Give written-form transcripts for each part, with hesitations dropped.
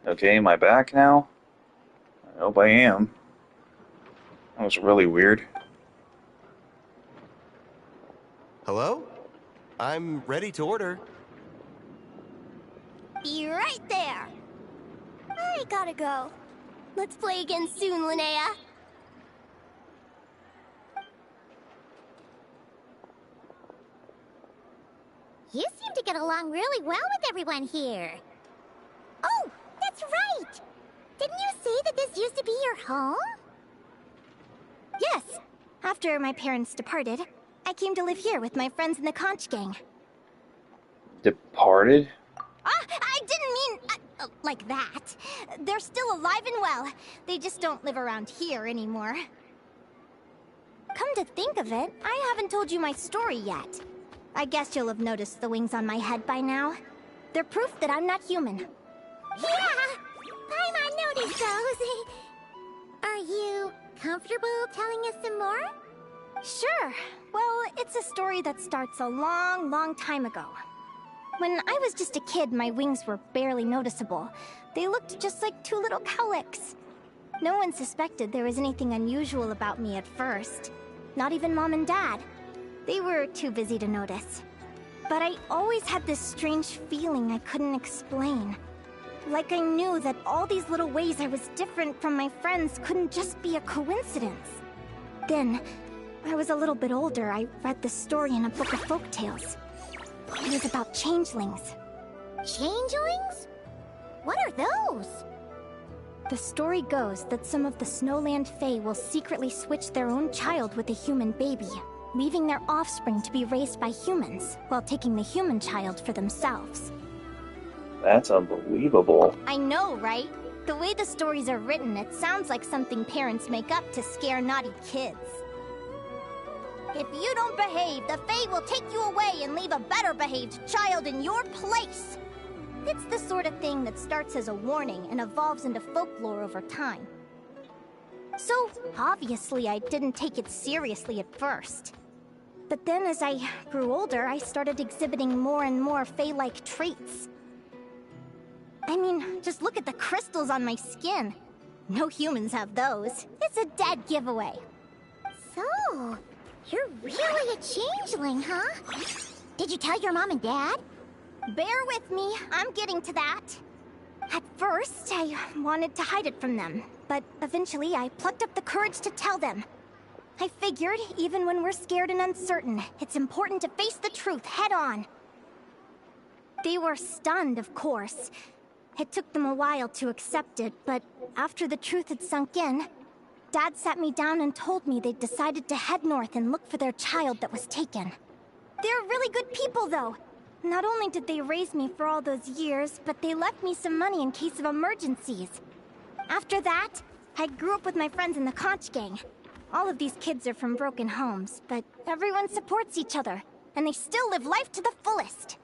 Okay, am I back now? I hope I am. That was really weird. Hello? I'm ready to order. Be right there. I gotta go. Let's play again soon, Linnea. You seem to get along really well with everyone here. Oh, that's right! Didn't you say that this used to be your home? Yes. After my parents departed, I came to live here with my friends in the conch gang. Departed? I didn't mean like that. They're still alive and well. They just don't live around here anymore. Come to think of it, I haven't told you my story yet. I guess you'll have noticed the wings on my head by now. They're proof that I'm not human. Yeah! Paimon noticed those. Are you comfortable telling us some more? Sure. Well, it's a story that starts a long, long time ago. When I was just a kid, my wings were barely noticeable. They looked just like two little cowlicks. No one suspected there was anything unusual about me at first. Not even Mom and Dad. They were too busy to notice. But I always had this strange feeling I couldn't explain. Like I knew that all these little ways I was different from my friends couldn't just be a coincidence. Then, when I was a little bit older, I read this story in a book of folktales. It was about changelings. Changelings? What are those? The story goes that some of the Snowland Fae will secretly switch their own child with a human baby, leaving their offspring to be raised by humans, while taking the human child for themselves. That's unbelievable. I know, right? The way the stories are written, it sounds like something parents make up to scare naughty kids. If you don't behave, the Fae will take you away and leave a better behaved child in your place. It's the sort of thing that starts as a warning and evolves into folklore over time. So, obviously I didn't take it seriously at first. But then as I grew older, I started exhibiting more and more Fae-like traits. I mean, just look at the crystals on my skin. No humans have those. It's a dead giveaway. So, you're really a changeling, huh? Did you tell your mom and dad? Bear with me, I'm getting to that. At first, I wanted to hide it from them, but eventually I plucked up the courage to tell them. I figured, even when we're scared and uncertain, it's important to face the truth head on. They were stunned, of course. It took them a while to accept it, but after the truth had sunk in, Dad sat me down and told me they'd decided to head north and look for their child that was taken. They're really good people, though. Not only did they raise me for all those years, but they left me some money in case of emergencies. After that, I grew up with my friends in the conch gang. All of these kids are from broken homes, but everyone supports each other, and they still live life to the fullest.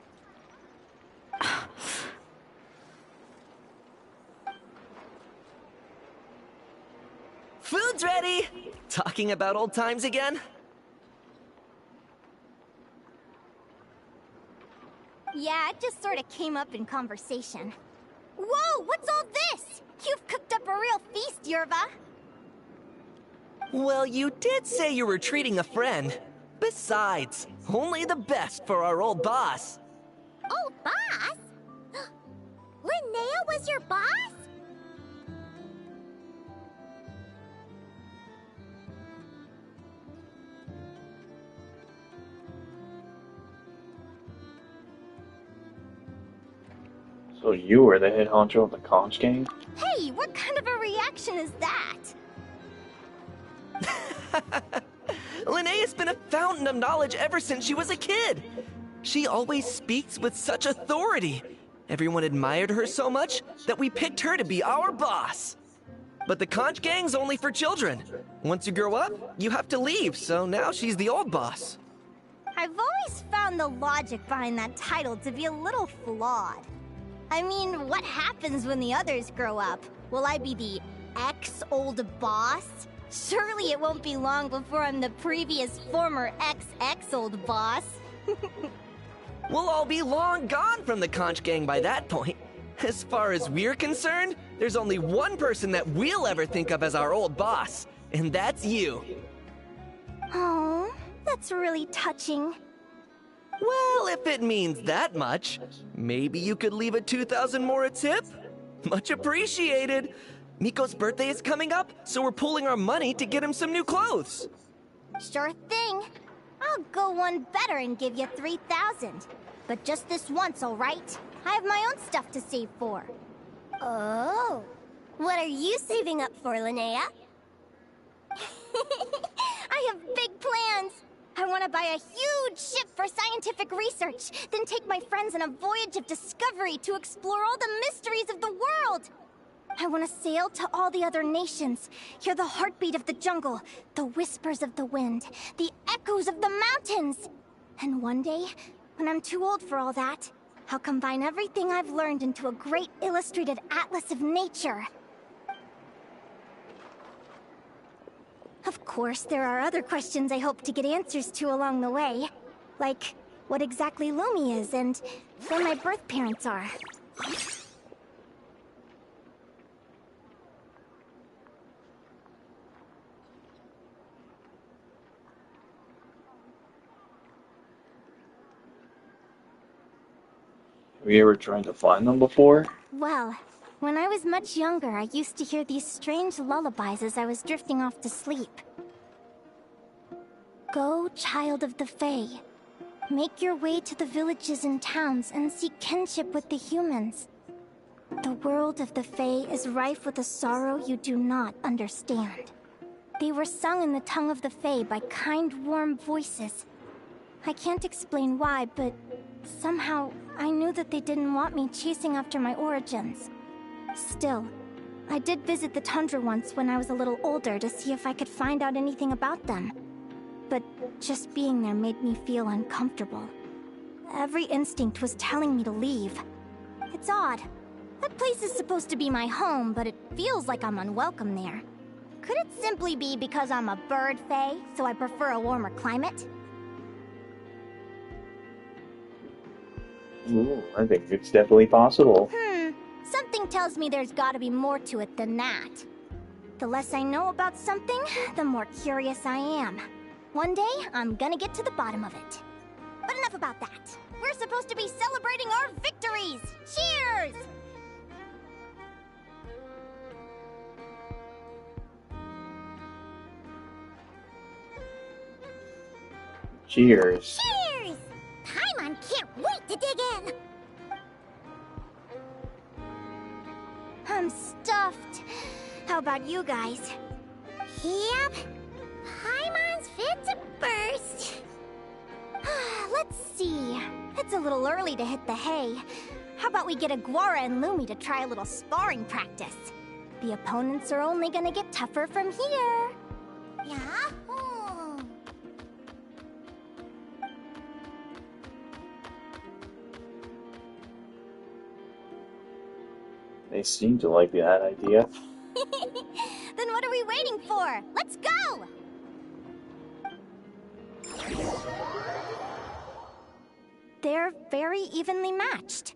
Food's ready! Talking about old times again? Yeah, it just sort of came up in conversation. Whoa, what's all this? You've cooked up a real feast, Yerva. Well, you did say you were treating a friend. Besides, only the best for our old boss. Old boss? Linnea was your boss? So you were the head honcho of the conch gang? Hey, what kind of a reaction is that? Linnea's been a fountain of knowledge ever since she was a kid. She always speaks with such authority. Everyone admired her so much that we picked her to be our boss. But the conch gang's only for children. Once you grow up, you have to leave, so now she's the old boss. I've always found the logic behind that title to be a little flawed. I mean, what happens when the others grow up? Will I be the ex-old boss? Surely it won't be long before I'm the previous former ex-old boss. We'll all be long gone from the conch gang by that point. As far as we're concerned, there's only one person that we'll ever think of as our old boss, and that's you. Oh, that's really touching. Well, if it means that much, maybe you could leave a 2,000 more a tip? Much appreciated. Miko's birthday is coming up, so we're pooling our money to get him some new clothes. Sure thing. I'll go one better and give you 3,000. But just this once, all right? I have my own stuff to save for. Oh. What are you saving up for, Linnea? I have big plans. I want to buy a huge ship for scientific research, then take my friends on a voyage of discovery to explore all the mysteries of the world. I want to sail to all the other nations, hear the heartbeat of the jungle, the whispers of the wind, the echoes of the mountains. And one day, when I'm too old for all that, I'll combine everything I've learned into a great illustrated atlas of nature. Of course, there are other questions I hope to get answers to along the way. Like, what exactly Lumi is and where my birth parents are. Have you ever tried to find them before? Well, when I was much younger, I used to hear these strange lullabies as I was drifting off to sleep. Go, child of the Fae. Make your way to the villages and towns and seek kinship with the humans. The world of the Fae is rife with a sorrow you do not understand. They were sung in the tongue of the Fae by kind, warm voices. I can't explain why, but somehow I knew that they didn't want me chasing after my origins. Still, I did visit the tundra once when I was a little older to see if I could find out anything about them. But just being there made me feel uncomfortable. Every instinct was telling me to leave. It's odd. That place is supposed to be my home, but it feels like I'm unwelcome there. Could it simply be because I'm a bird fae, so I prefer a warmer climate? Ooh, I think it's definitely possible. Something tells me there's gotta be more to it than that. The less I know about something, the more curious I am. One day, I'm gonna get to the bottom of it. But enough about that. We're supposed to be celebrating our victories! Cheers! Cheers. Cheers! Paimon can't wait to dig in! I'm stuffed. How about you guys? Yep. Paimon's fit to burst. Let's see. It's a little early to hit the hay. How about we get Aguara and Lumi to try a little sparring practice? The opponents are only gonna get tougher from here. Yahoo! They seem to like that idea. Then what are we waiting for? Let's go! They're very evenly matched.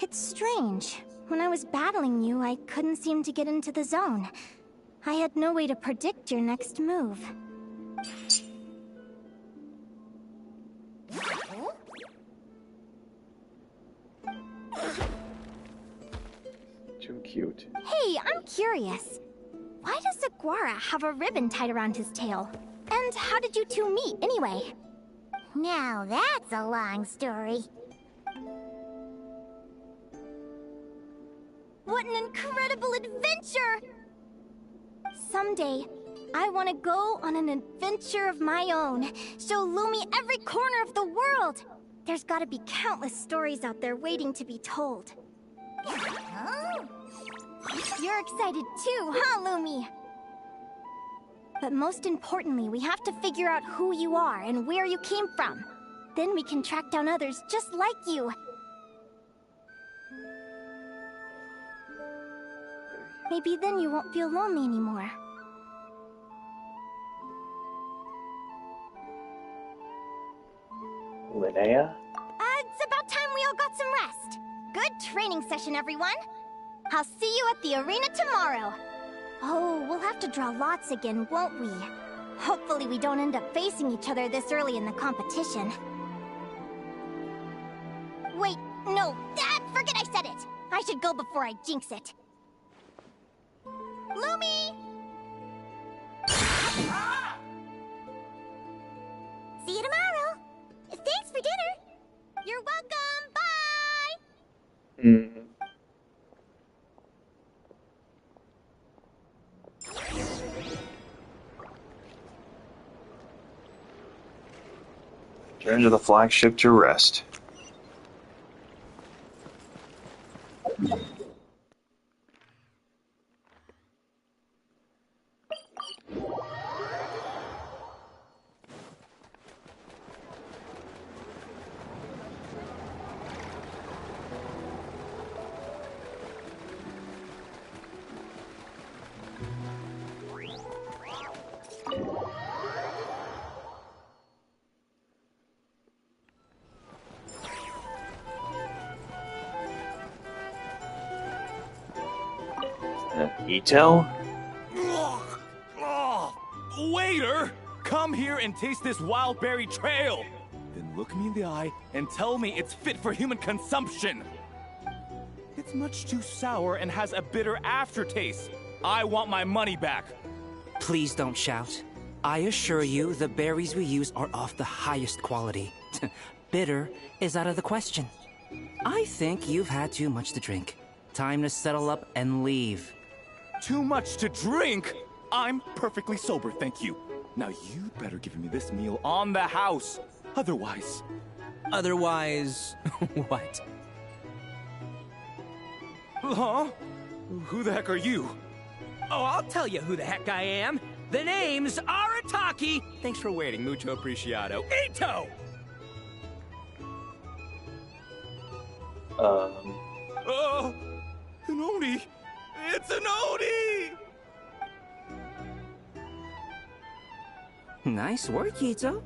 It's strange. When I was battling you, I couldn't seem to get into the zone. I had no way to predict your next move. Too cute. Hey, I'm curious. Why does Aguara have a ribbon tied around his tail? And how did you two meet, anyway? Now that's a long story. What an incredible adventure! Someday, I want to go on an adventure of my own. Show Lumi every corner of the world. There's got to be countless stories out there waiting to be told. Oh. You're excited too, huh, Lumi? But most importantly, we have to figure out who you are and where you came from. Then we can track down others just like you. Maybe then you won't feel lonely anymore. Linnea? training session, everyone. I'll see you at the arena tomorrow. Oh, we'll have to draw lots again, won't we? Hopefully we don't end up facing each other this early in the competition. Wait, no, forget I said it. I should go before I jinx it. Lumi! See you tomorrow. Thanks for dinner. You're welcome, bye! Return to the flagship to rest. Ito? Waiter! Come here and taste this wild berry trail! Then look me in the eye and tell me it's fit for human consumption! It's much too sour and has a bitter aftertaste. I want my money back. Please don't shout. I assure you the berries we use are of the highest quality. Bitter is out of the question. I think you've had too much to drink. Time to settle up and leave. Too much to drink? I'm perfectly sober, thank you. Now you'd better give me this meal on the house. Otherwise... Otherwise... what? Huh? Who the heck are you? Oh, I'll tell you who the heck I am. The name's Arataki. Thanks for waiting, mucho apreciado. Ito! An Oni! It's an Oni! Nice work, Ito.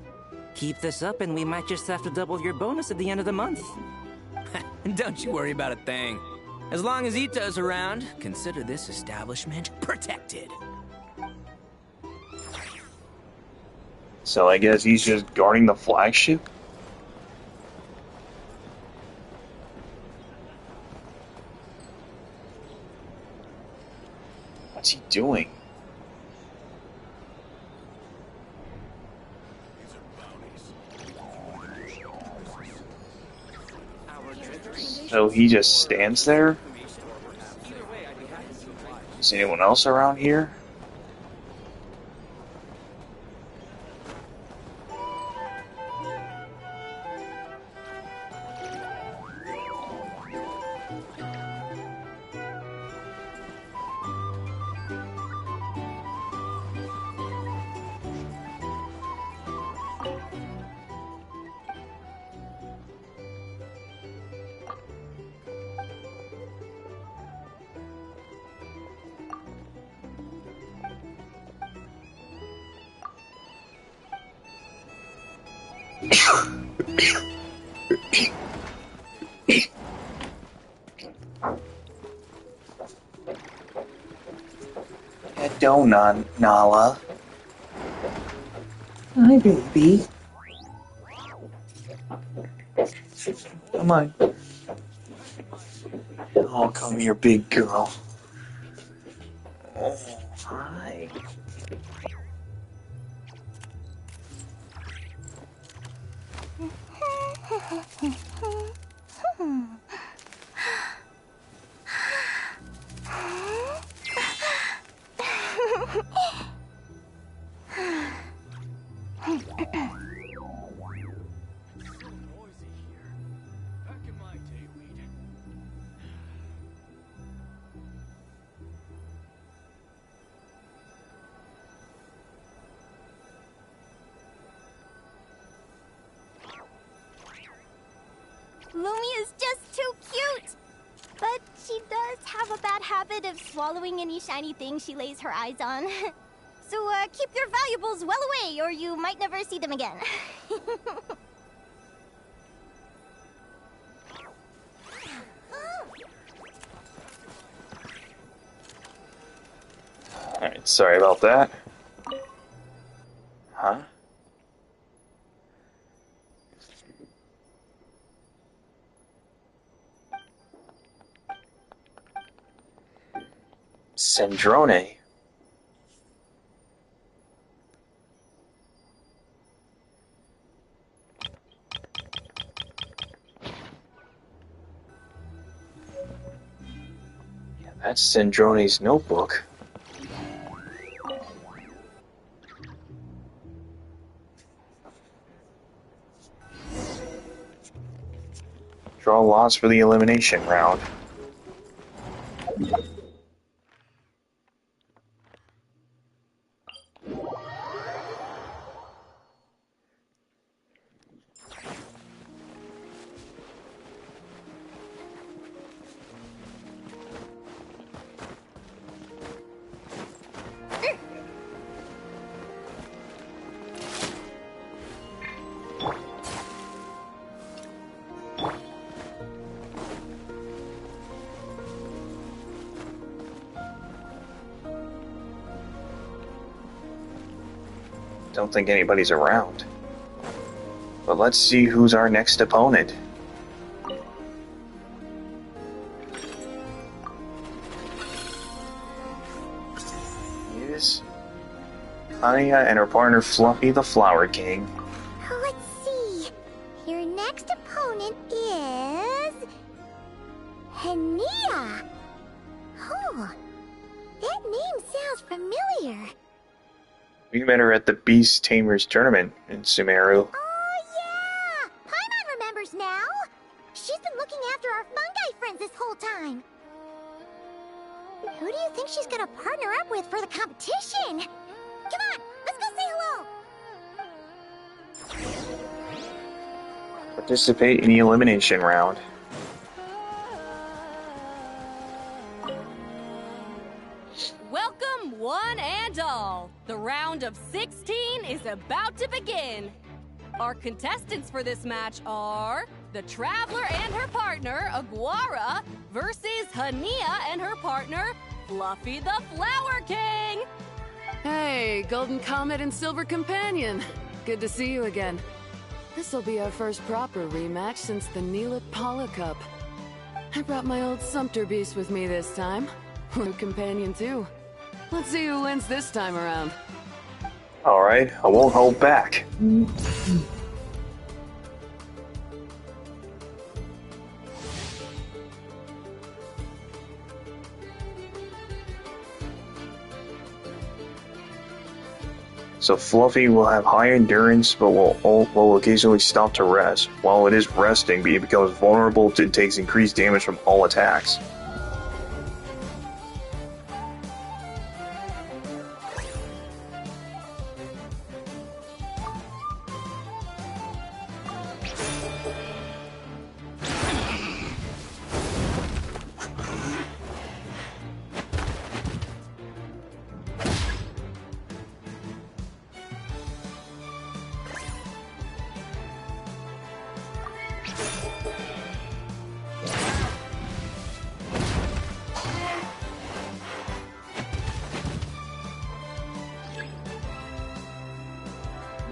Keep this up and we might just have to double your bonus at the end of the month. Don't you worry about a thing. As long as Ito's around, consider this establishment protected. So I guess he's just guarding the flagship? What's he doing? So he just stands there? Is anyone else around here? Donut, Nala. Hi, baby. Come on. Oh, come here, big girl. Oh, hi. Lumi is just too cute! But she does have a bad habit of swallowing any shiny thing she lays her eyes on. So, keep your valuables well away, or you might never see them again. Alright, sorry about that. Huh? Sandrone. Yeah, that's Sandrone's notebook. Draw lots for the elimination round. Don't think anybody's around. But let's see who's our next opponent. Is Anya and her partner Fluffy the Flower King. Let's see. Your next opponent is... Linnea. Oh, that name sounds familiar. We met her at the Beast Tamers tournament in Sumeru. Oh, yeah! Paimon remembers now. She's been looking after our fungi friends this whole time. Who do you think she's gonna partner up with for the competition? Come on, let's go say hello. Participate in the elimination round. Welcome, one and all. The round of 16 is about to begin. Our contestants for this match are the Traveler and her partner, Aguara, versus Linnea and her partner, Fluffy the Flower King. Hey, Golden Comet and Silver Companion. Good to see you again. This'll be our first proper rematch since the Neela Paula Cup. I brought my old Sumpter Beast with me this time. New companion too. Let's see who wins this time around. Alright, I won't hold back. So Fluffy will have high endurance, but will occasionally stop to rest. While it is resting, it becomes vulnerable to takes increased damage from all attacks.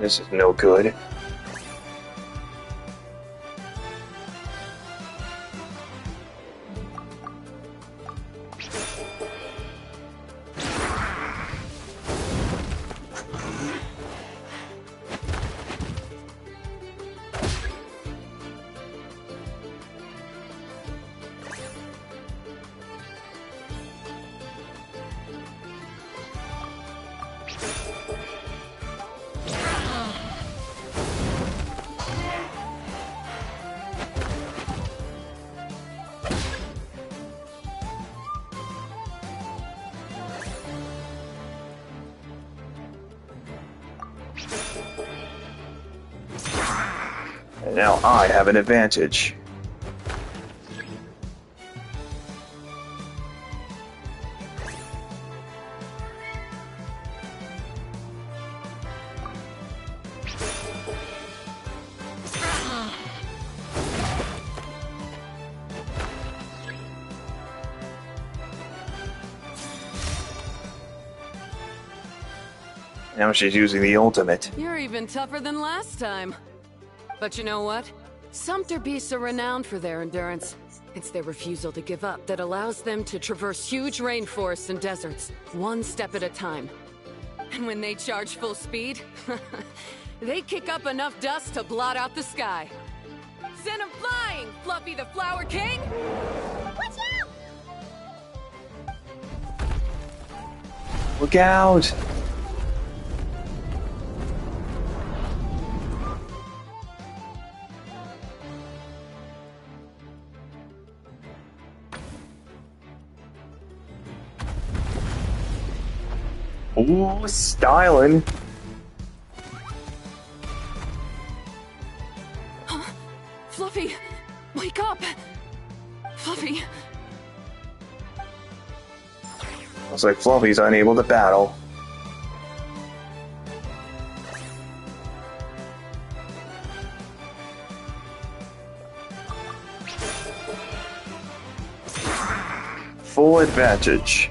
This is no good. And now I have an advantage. Now she's using the ultimate. You're even tougher than last time. But you know what? Sumpter beasts are renowned for their endurance. It's their refusal to give up that allows them to traverse huge rainforests and deserts, one step at a time. And when they charge full speed, they kick up enough dust to blot out the sky. Send them flying, Fluffy the Flower King! Watch out! Look out! Ooh, styling. Huh? Fluffy, wake up! Fluffy. Looks like Fluffy's unable to battle. Full advantage.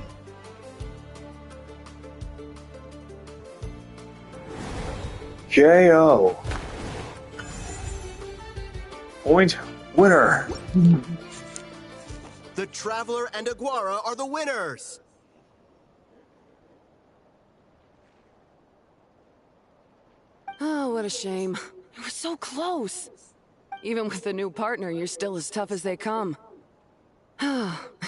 KO. Point winner. The Traveler and Aguara are the winners! Oh, what a shame. You were so close. Even with the new partner, you're still as tough as they come.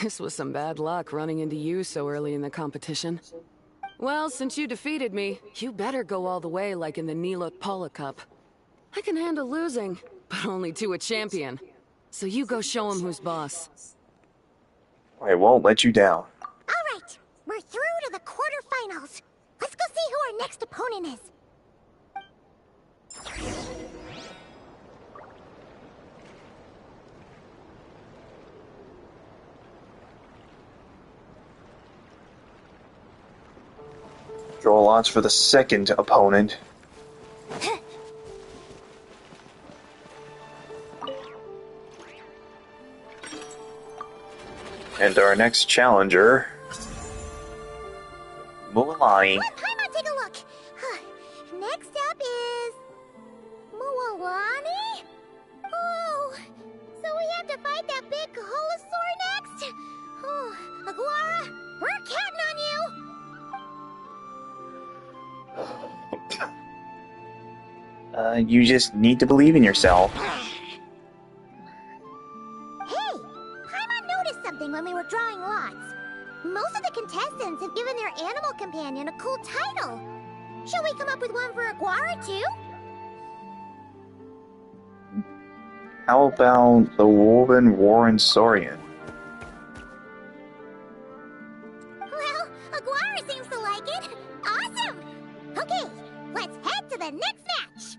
This was some bad luck running into you so early in the competition. Well, since you defeated me, you better go all the way like in the Neela Cup. I can handle losing, but only to a champion. So you go show him who's boss. I won't let you down. All right, we're through to the quarterfinals. Let's go see who our next opponent is. Draw lots for the second opponent. And our next challenger, Mualani. Paimon, take a look. Next up is Mualani. Oh, so we have to fight that big Holosaur next. Oh, Aguara, we're counting on you. You just need to believe in yourself. When we were drawing lots. Most of the contestants have given their animal companion a cool title. Shall we come up with one for Aguara too? How about the Woven Warren Saurian? Well, Aguara seems to like it. Awesome! Okay, let's head to the next match.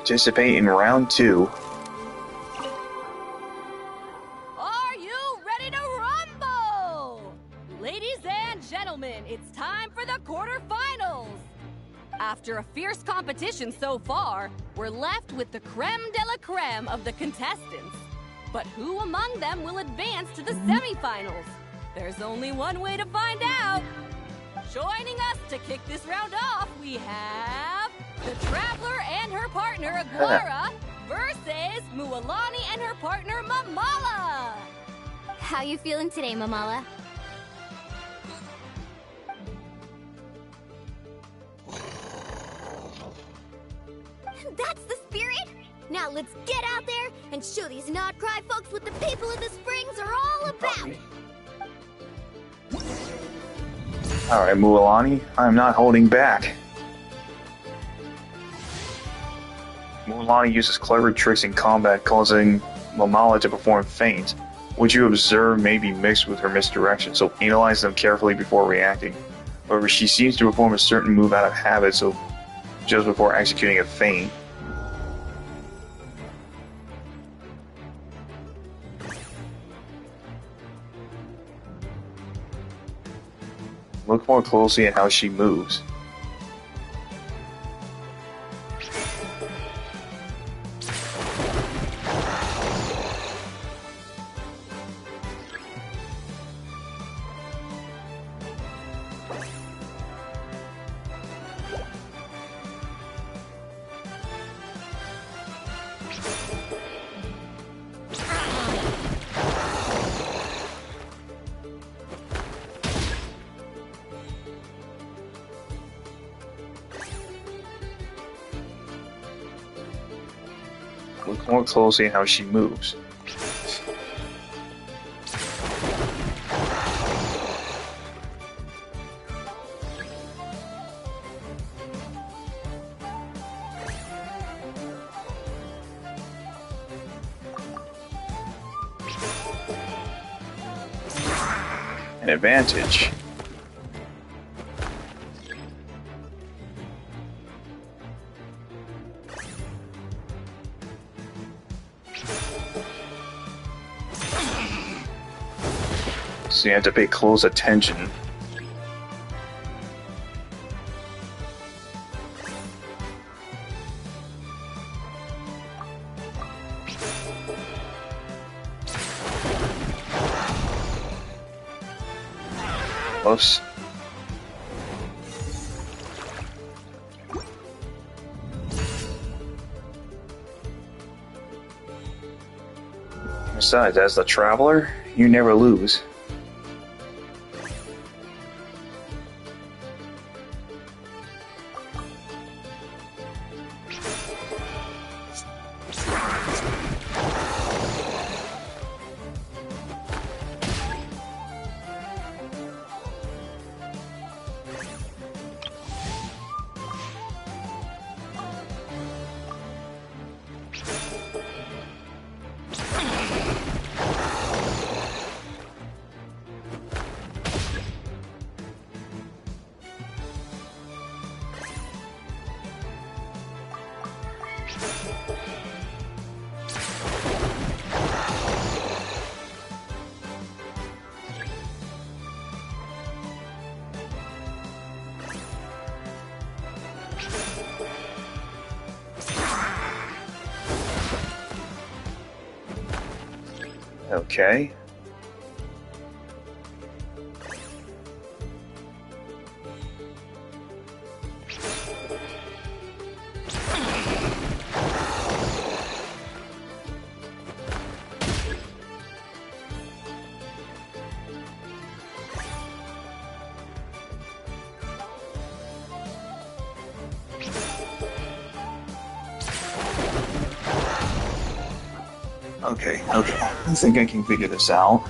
Participate in round 2. Are you ready to rumble? Ladies and gentlemen, it's time for the quarterfinals. After a fierce competition so far, we're left with the creme de la creme of the contestants. But who among them will advance to the semifinals? There's only one way to find out. Joining us to kick this round off, we have the Traveler and her partner Aguara versus Mualani and her partner Mamala. How you feeling today, Mamala? That's the spirit! Now let's get out there and show these not-cry folks what the people of the Springs are all about! Alright, Mualani, I'm not holding back. Mualani uses clever tricks in combat, causing Mamala to perform feints, which you observe may be mixed with her misdirection, so analyze them carefully before reacting. However, she seems to perform a certain move out of habit, so just before executing a feint. Look more closely at how she moves. more closely at how she moves. An advantage. So you have to pay close attention. Whoops. Besides, as the traveler, you never lose. Okay. Okay. I think I can figure this out.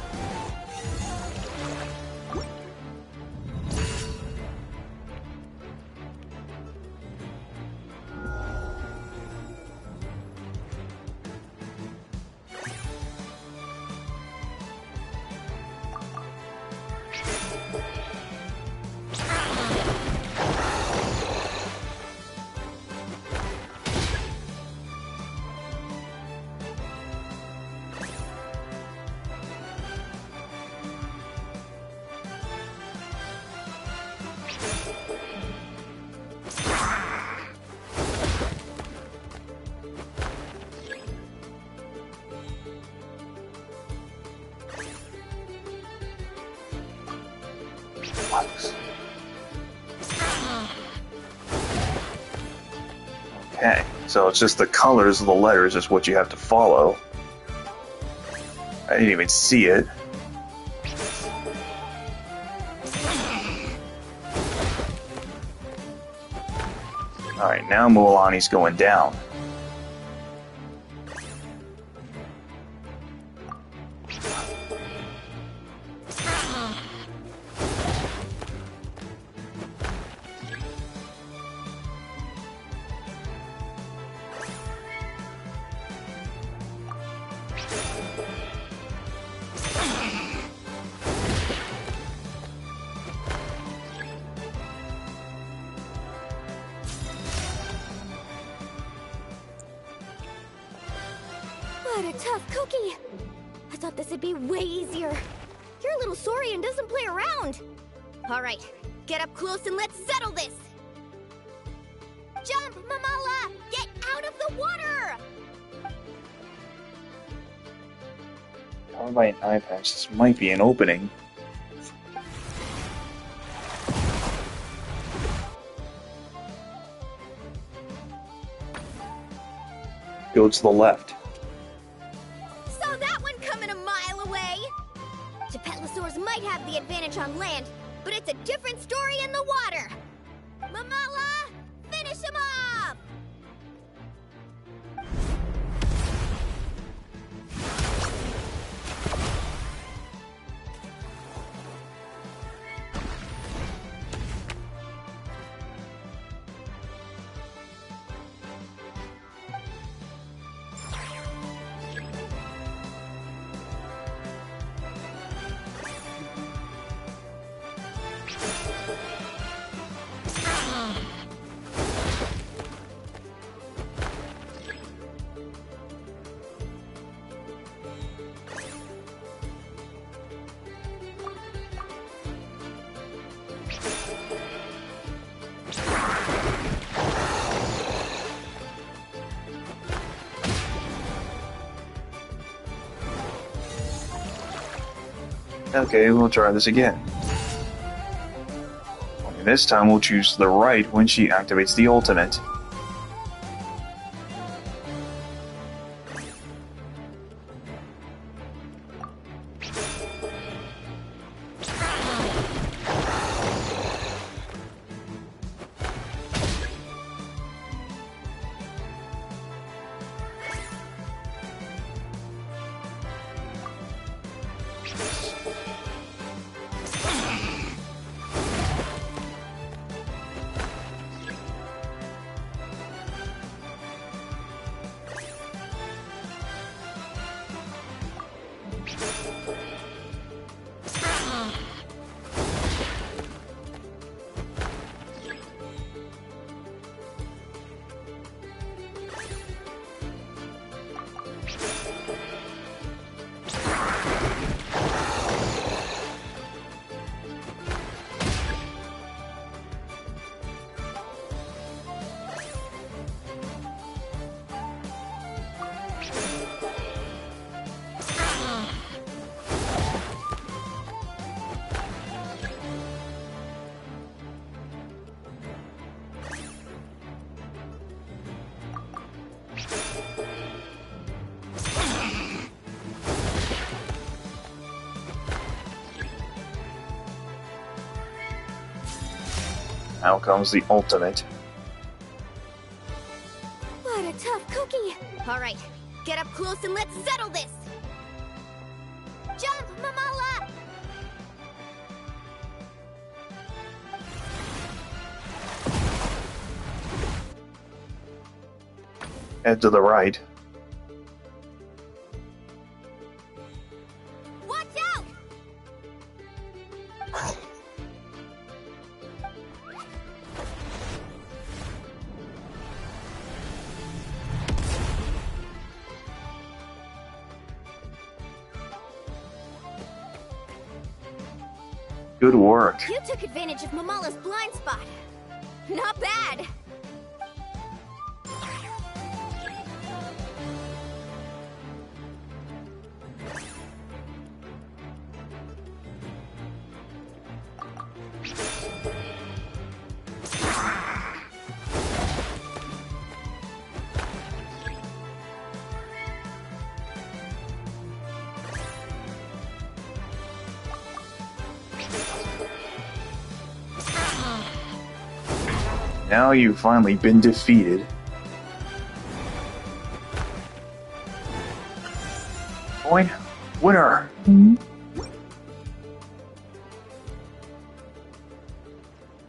Okay, so it's just the colors of the letters is what you have to follow. I didn't even see it. Alright, now Mualani's going down. What a tough cookie! I thought this would be way easier. Your little Saurian doesn't play around. Alright, get up close and let's settle this! Jump, Mamala! Get out of the water! Powered by an eye patch, this might be an opening. Go to the left. Saw that one coming a mile away! Gepetlosaurs might have the advantage on land, but it's a different story in the water! Mamala! Finish him off! Okay, we'll try this again. Only this time we'll choose the right when she activates the ultimate. Now comes the ultimate. What a tough cookie! Alright, get up close and let's settle this! Jump, Mamala! Head to the right. Watch out! Good work. You took advantage of Mamala's blind spot. Not bad. Now you've finally been defeated. Point winner.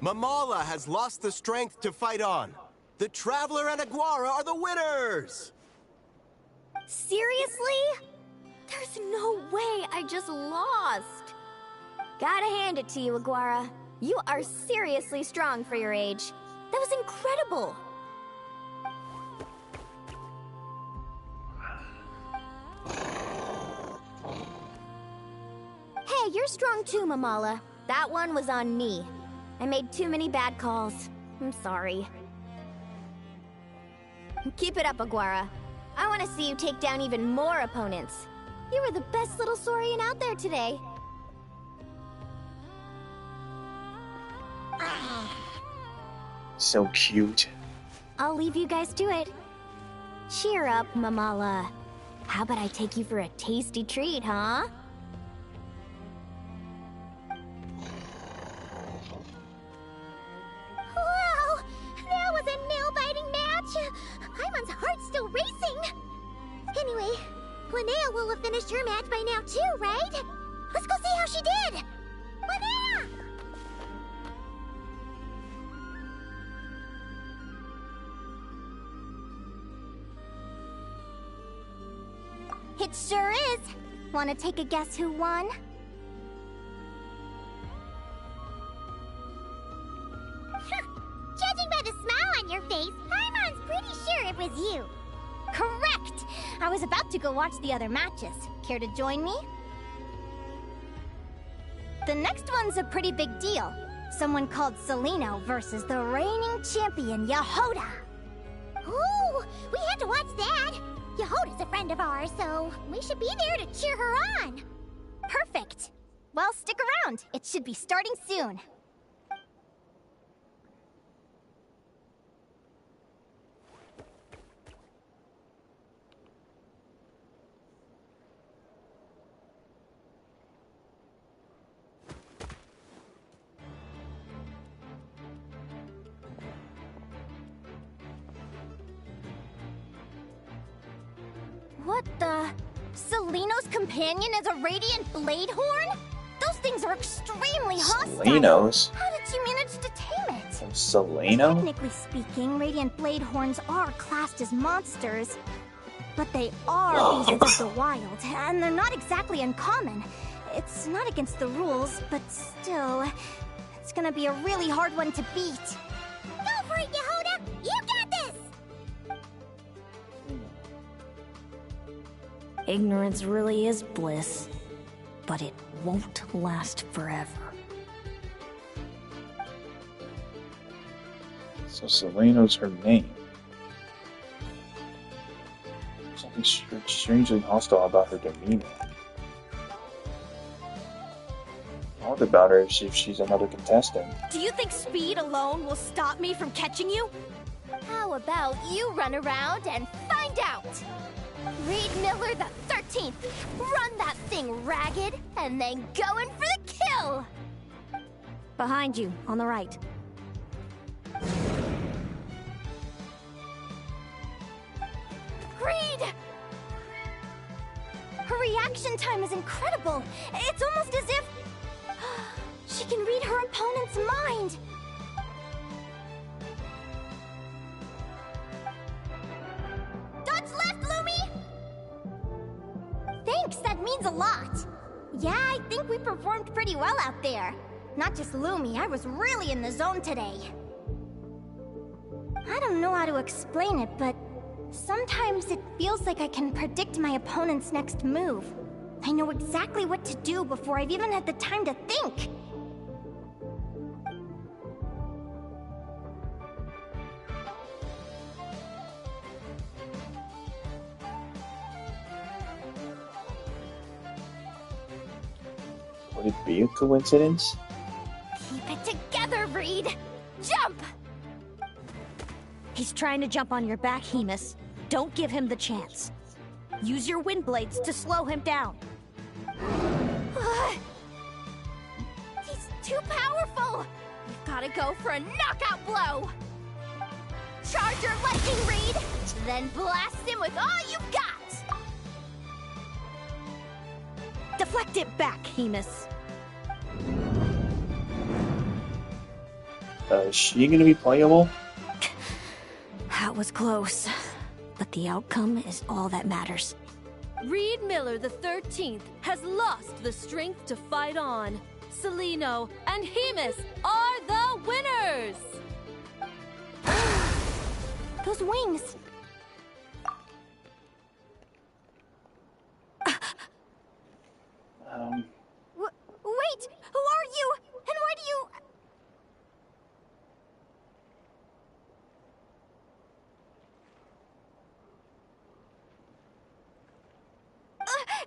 Mamala has lost the strength to fight on. The Traveler and Aguara are the winners! Seriously? There's no way I just lost. Gotta hand it to you, Aguara. You are seriously strong for your age. That was incredible. Hey, you're strong too, Mamala. That one was on me. I made too many bad calls. I'm sorry. Keep it up, Aguara. I want to see you take down even more opponents. You were the best little Saurian out there today. So cute. I'll leave you guys to it. Cheer up, Mamala. How about I take you for a tasty treat, huh? Wow! That was a nail-biting match! Paimon's heart's still racing! Anyway, Linnea will have finished her match by now too, right? Let's go see how she did! Linnea! It sure is. Want to take a guess who won? you. Correct! I was about to go watch the other matches. Care to join me? The next one's a pretty big deal. Someone called Celino versus the reigning champion, Yehoda. Ooh, we have to watch that. Yehoda's a friend of ours, so we should be there to cheer her on. Perfect! Well, stick around. It should be starting soon. What the? Celino's companion is a radiant blade horn? Those things are extremely hostile. Celino's? How did you manage to tame it? From Celino? Technically speaking, radiant blade horns are classed as monsters. But they are beasts of the wild, and they're not exactly uncommon. It's not against the rules, but still, it's gonna be a really hard one to beat. Go for it, Yehoda! You got this! Ignorance really is bliss, but it won't last forever. So Celino's her name. Something strangely hostile about her demeanor. Odd about her is if she's another contestant. Do you think speed alone will stop me from catching you? How about you run around and find out? Reed Miller the 13th, run that thing ragged, and then go in for the kill! Behind you, on the right. Reed! Her reaction time is incredible. It's almost as if she can read her opponent's mind. Dodge left, Lumi! Thanks, that means a lot. Yeah, I think we performed pretty well out there. Not just Lumi, I was really in the zone today. I don't know how to explain it, but sometimes it feels like I can predict my opponent's next move. I know exactly what to do before I've even had the time to think. Would it be a coincidence? Keep it together, Reed! Jump! He's trying to jump on your back, Hemus. Don't give him the chance. Use your wind blades to slow him down. He's too powerful! We've gotta go for a knockout blow! Charge your lightning, Reed! Then blast him with all you've got! Deflect it back, Hemus. Is she gonna be playable? That was close, but the outcome is all that matters. Reed Miller the 13th has lost the strength to fight on. Celino and Hemus are the winners! Those wings! Wait! Who are you? And why do you...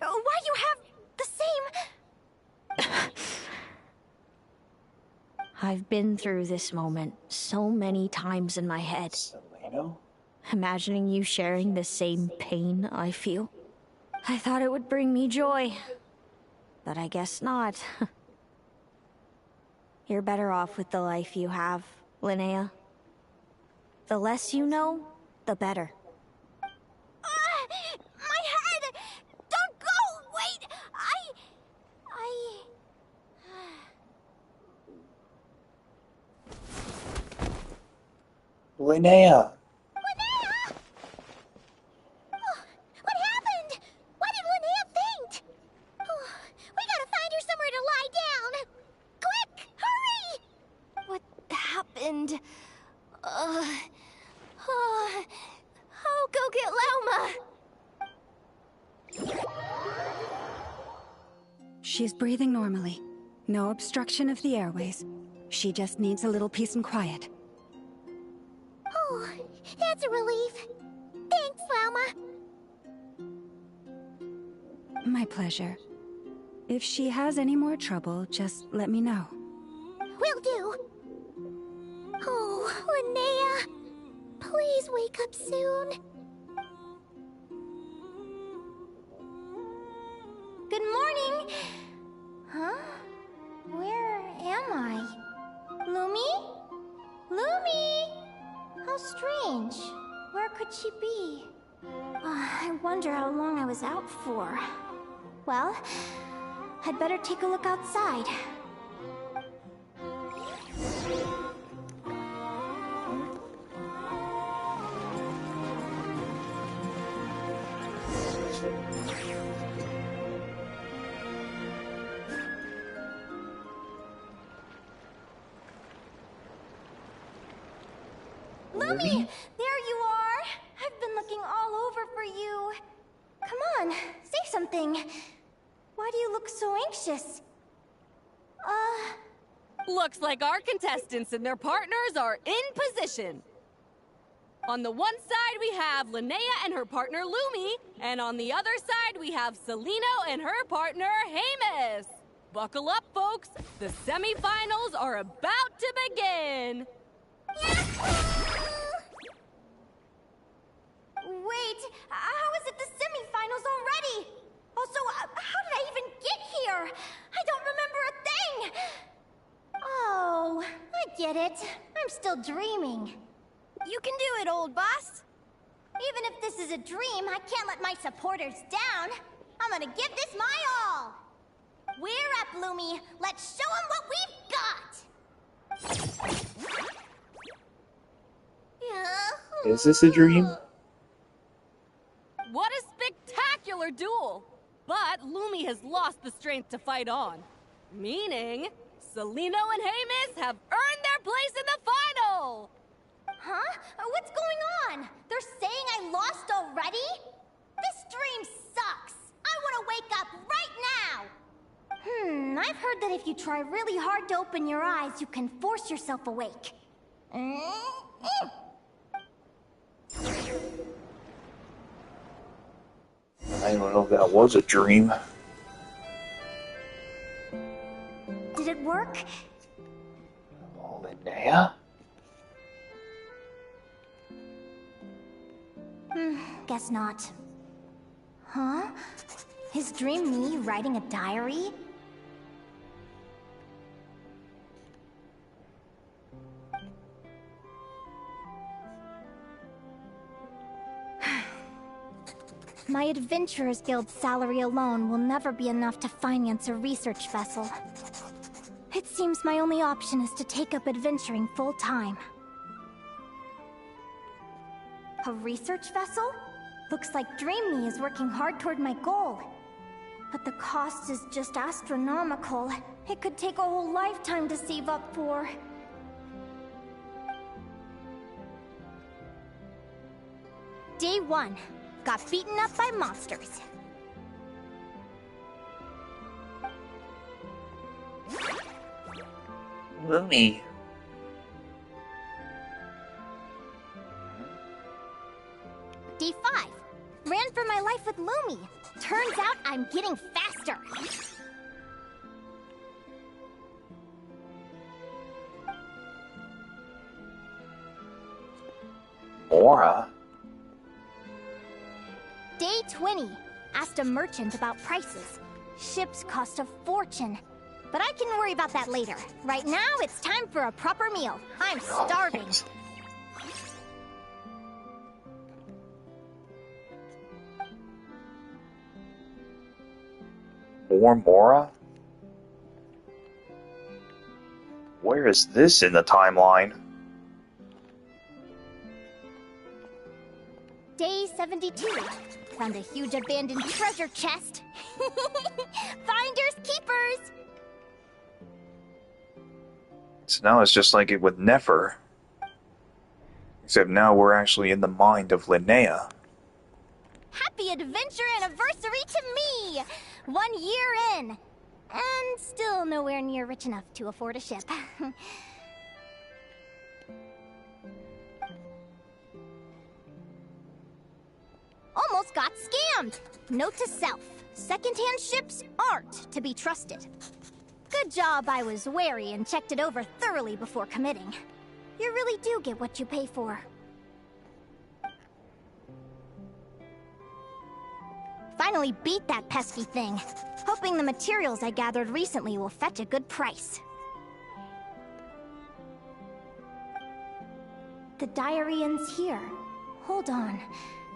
why you have the same... I've been through this moment so many times in my head. Celino? Imagining you sharing the same pain I feel. I thought it would bring me joy, but I guess not. You're better off with the life you have, Linnea. The less you know, the better. My head! Don't go! Wait! Linnea! What happened? Why did Linnea faint? We gotta find her somewhere to lie down. Quick, hurry! What happened? I'll go She's breathing normally. No obstruction of the airways. She just needs a little peace and quiet. Oh, that's a relief. Thanks, Velma. My pleasure. If she has any more trouble, just let me know. Will do. Oh, Linnea. Please wake up soon. Good morning! Huh? Where am I? Lumi? Lumi! How strange. Where could she be? I wonder how long I was out for. Well, I'd better take a look outside. Lumi! There you are! I've been looking all over for you. Come on, say something. Why do you look so anxious? Looks like our contestants and their partners are in position. On the one side, we have Linnea and her partner Lumi, and on the other side, we have Celino and her partner Hamus. Buckle up, folks. The semifinals are about to begin. Wait, how is it the semifinals already? Also, how did I even get here? I don't remember a thing! Oh, I get it. I'm still dreaming. You can do it, old boss. Even if this is a dream, I can't let my supporters down. I'm gonna give this my all. We're up, Lumi. Let's show them what we've got. Is this a dream? What a spectacular duel! But Lumi has lost the strength to fight on. Meaning, Celino and Hamus have earned their place in the final! Huh? What's going on? They're saying I lost already? This dream sucks. I want to wake up right now. I've heard that if you try really hard to open your eyes, you can force yourself awake. I don't know if that was a dream. Did it work? Oh, Linnea? Guess not. Huh? Is dream me writing a diary? My Adventurers Guild salary alone will never be enough to finance a research vessel. It seems my only option is to take up adventuring full-time. A research vessel? Looks like Dream Me is working hard toward my goal. But the cost is just astronomical. It could take a whole lifetime to save up for. Day 1. Got beaten up by monsters. Lumi. Day 5. Ran for my life with Lumi. Turns out I'm getting faster. Mora? Day 20. Asked a merchant about prices. Ships cost a fortune. But I can worry about that later. Right now, it's time for a proper meal. I'm starving. More Mora? Where is this in the timeline? Day 72. Found a huge abandoned treasure chest. Finders keepers! So now it's just like it with Nefer. Except now we're actually in the mind of Linnea. Happy adventure anniversary to me! 1 year in. And still nowhere near rich enough to afford a ship. Almost got scammed! Note to self, secondhand ships aren't to be trusted. Good job I was wary and checked it over thoroughly before committing. You really do get what you pay for. Finally beat that pesky thing. Hoping the materials I gathered recently will fetch a good price. The diary ends here. Hold on.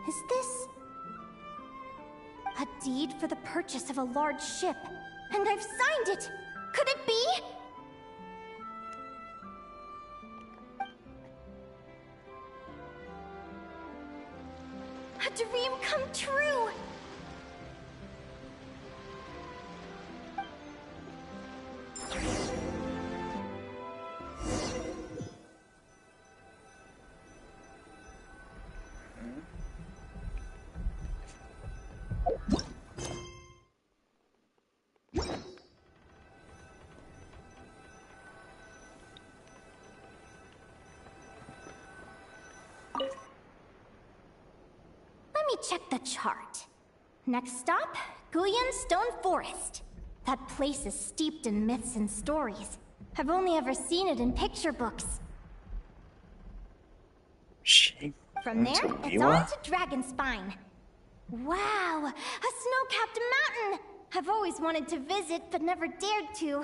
Is this... a deed for the purchase of a large ship? And I've signed it! Could it be? A dream come true! Let me check the chart. Next stop, Guyan Stone Forest. That place is steeped in myths and stories. I've only ever seen it in picture books. From there, it's on to Dragonspine. Wow, a snow-capped mountain! I've always wanted to visit, but never dared to.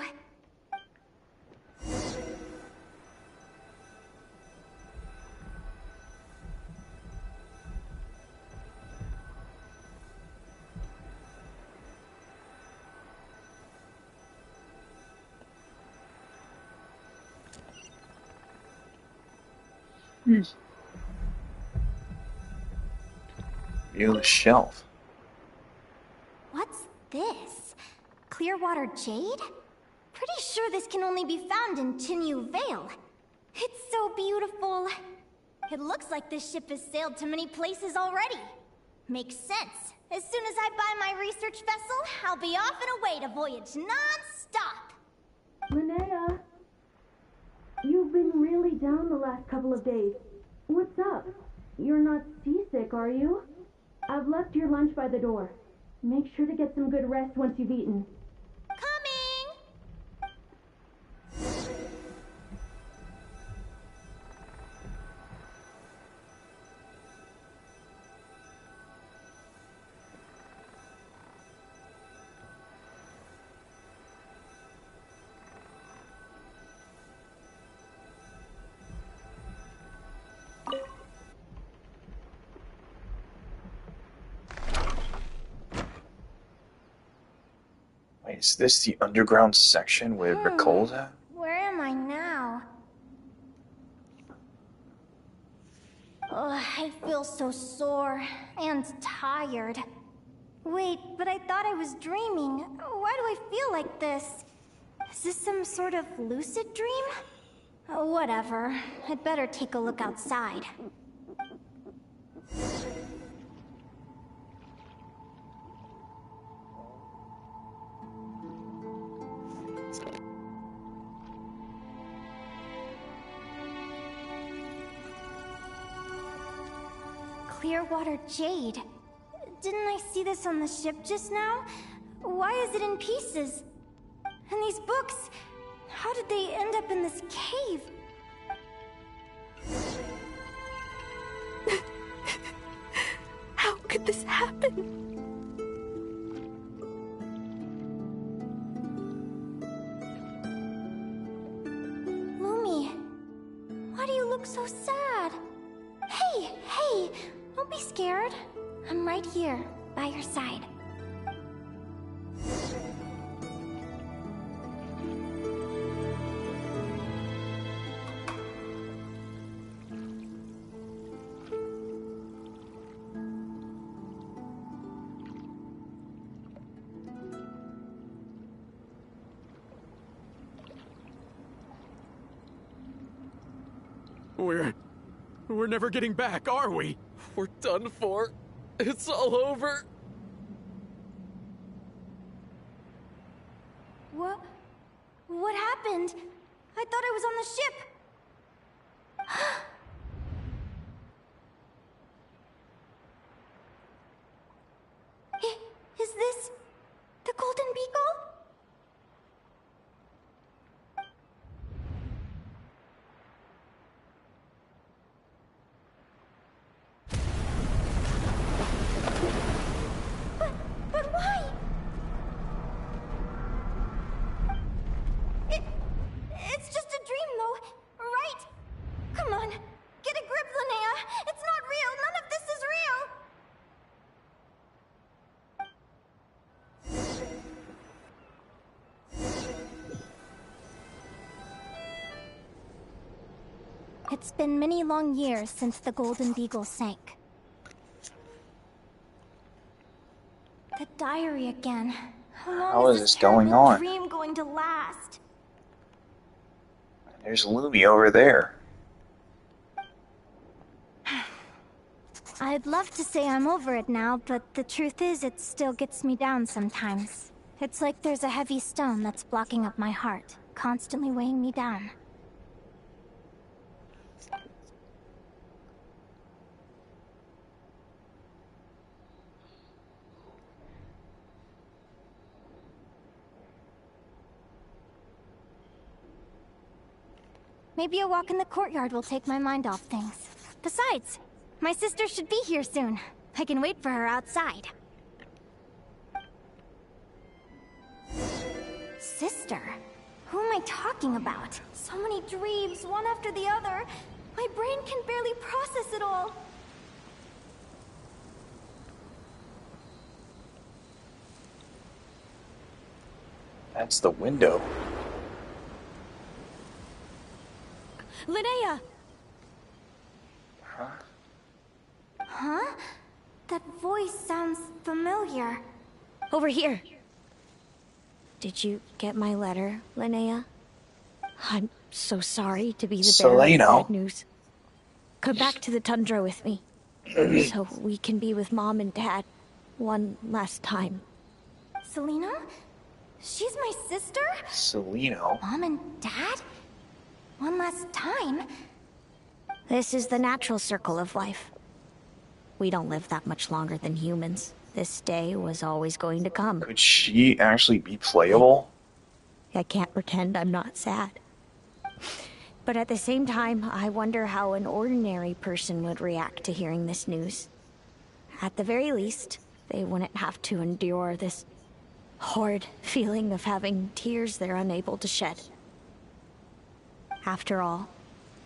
View the shelf. What's this? Clearwater jade? Pretty sure this can only be found in Chinyu Vale. It's so beautiful. It looks like this ship has sailed to many places already. Makes sense. As soon as I buy my research vessel, I'll be off and away to voyage non-stop. Linnea, you've been really down the last couple of days. What's up? You're not seasick, are you? I've left your lunch by the door. Make sure to get some good rest once you've eaten. Is this the underground section with Ricole's at? Where am I now? I feel so sore and tired. Wait, but I thought I was dreaming. Why do I feel like this? Is this some sort of lucid dream? Whatever. I'd better take a look outside. Clearwater jade. Didn't I see this on the ship just now? Why is it in pieces? And these books, how did they end up in this cave? How could this happen? Lumi, why do you look so sad? Hey, don't be scared. I'm right here, by your side. We're never getting back, are we? We're done for. It's all over. What happened? I thought I was on the ship. Is this the Golden Beagle? But why? It's just a dream, though, right? Come on, get a grip, Linnea. It's not real. None of this is real. It's been many long years since the Golden Beagle sank. The diary again. How is this going on? Dream going to last? There's Lumi over there. I'd love to say I'm over it now, but the truth is it still gets me down sometimes. It's like there's a heavy stone that's blocking up my heart, constantly weighing me down. Maybe a walk in the courtyard will take my mind off things. Besides, my sister should be here soon. I can wait for her outside. Sister? Who am I talking about? So many dreams, one after the other. My brain can barely process it all. That's the window. Linnea! Huh? Huh? That voice sounds familiar. Over here. Did you get my letter, Linnea? I'm so sorry to be the bearer of bad news. Come back to the tundra with me, so we can be with Mom and Dad one last time. Selena? She's my sister? Selena? Mom and Dad? One last time? This is the natural circle of life. We don't live that much longer than humans. This day was always going to come. Could she actually be playable? I can't pretend I'm not sad. But at the same time, I wonder how an ordinary person would react to hearing this news. At the very least, they wouldn't have to endure this horrid feeling of having tears they're unable to shed. After all,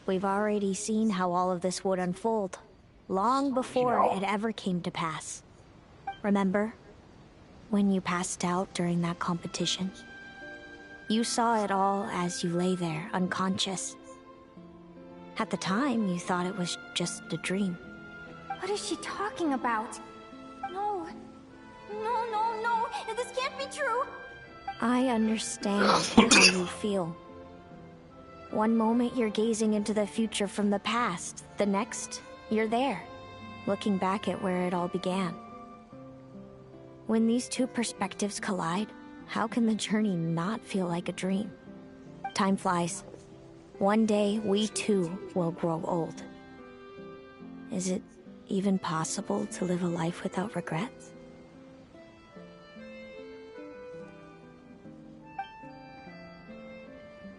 we've already seen how all of this would unfold, long before it ever came to pass. Remember, when you passed out during that competition? You saw it all as you lay there, unconscious. At the time, you thought it was just a dream. What is she talking about? No. No. This can't be true. I understand how you feel. One moment you're gazing into the future from the past, the next, you're there, looking back at where it all began. When these two perspectives collide, how can the journey not feel like a dream? Time flies. One day, we too will grow old. Is it even possible to live a life without regrets?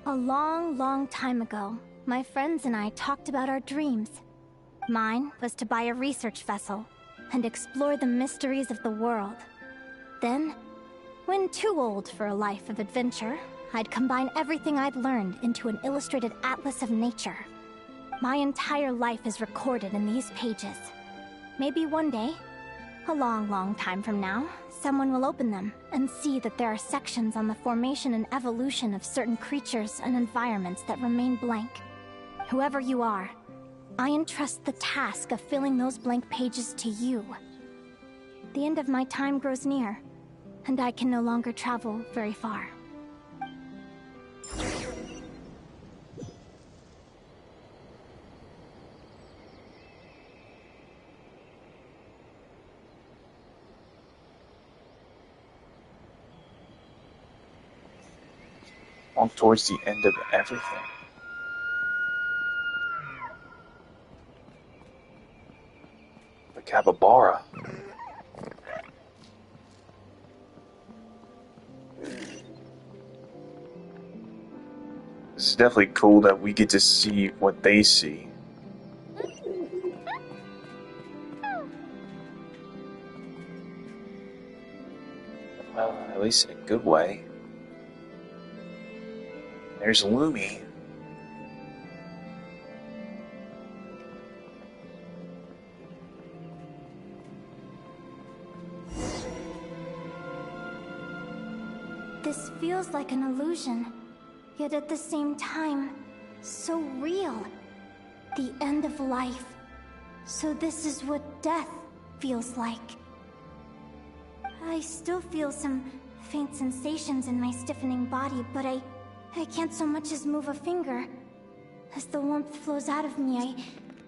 A long time ago, my friends and I talked about our dreams. Mine was to buy a research vessel and explore the mysteries of the world. Then, when too old for a life of adventure, I'd combine everything I'd learned into an illustrated atlas of nature. My entire life is recorded in these pages. Maybe one day, a long time from now, someone will open them and see that there are sections on the formation and evolution of certain creatures and environments that remain blank. Whoever you are, I entrust the task of filling those blank pages to you. The end of my time grows near, and I can no longer travel very far. On towards the end of everything. The capybara. This is definitely cool that we get to see what they see. Well, at least in a good way. There's Lumi. This feels like an illusion, yet at the same time, so real. The end of life. So this is what death feels like. I still feel some faint sensations in my stiffening body, but I can't so much as move a finger. As the warmth flows out of me,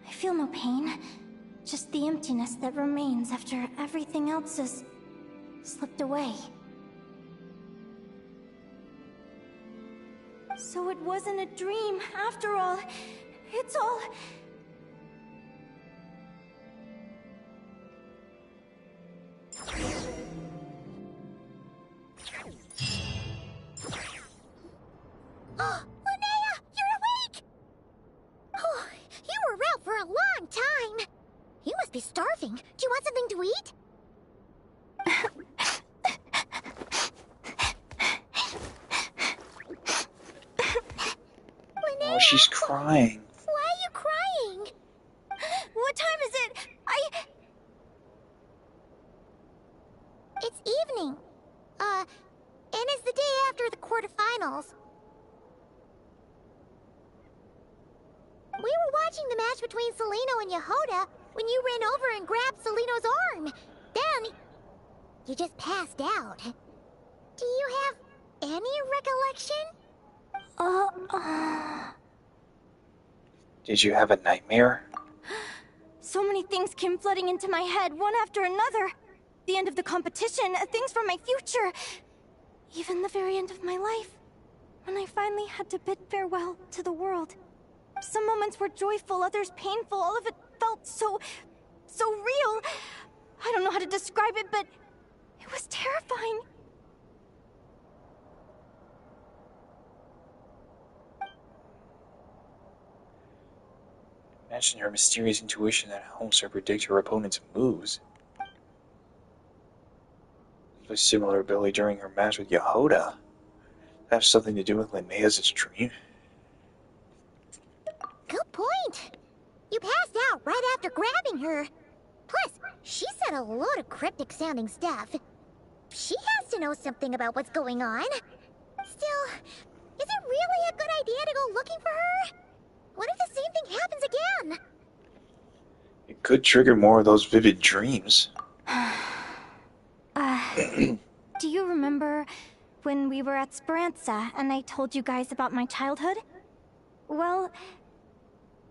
I feel no pain. Just the emptiness that remains after everything else has slipped away. So it wasn't a dream, after all. It's all... Linnea, you're awake! Oh, you were out for a long time. You must be starving. Do you want something to eat? Oh, she's crying. Why are you crying? What time is it? It's evening. And it's the day after the quarterfinals. We were watching the match between Celino and Yehoda when you ran over and grabbed Celino's arm. Then, you just passed out. Do you have any recollection? Did you have a nightmare? So many things came flooding into my head, one after another. The end of the competition, things from my future. Even the very end of my life. When I finally had to bid farewell to the world. Some moments were joyful, others painful. All of it felt so real. I don't know how to describe it, but it was terrifying. Imagine her mysterious intuition that helps her predict her opponent's moves. A similar ability during her match with Yehoda. Have something to do with Linnea's dream? Good point. You passed out right after grabbing her. Plus, she said a load of cryptic sounding stuff. She has to know something about what's going on. Still, is it really a good idea to go looking for her? What if the same thing happens again? It could trigger more of those vivid dreams. Do you remember when we were at Speranza and I told you guys about my childhood? Well,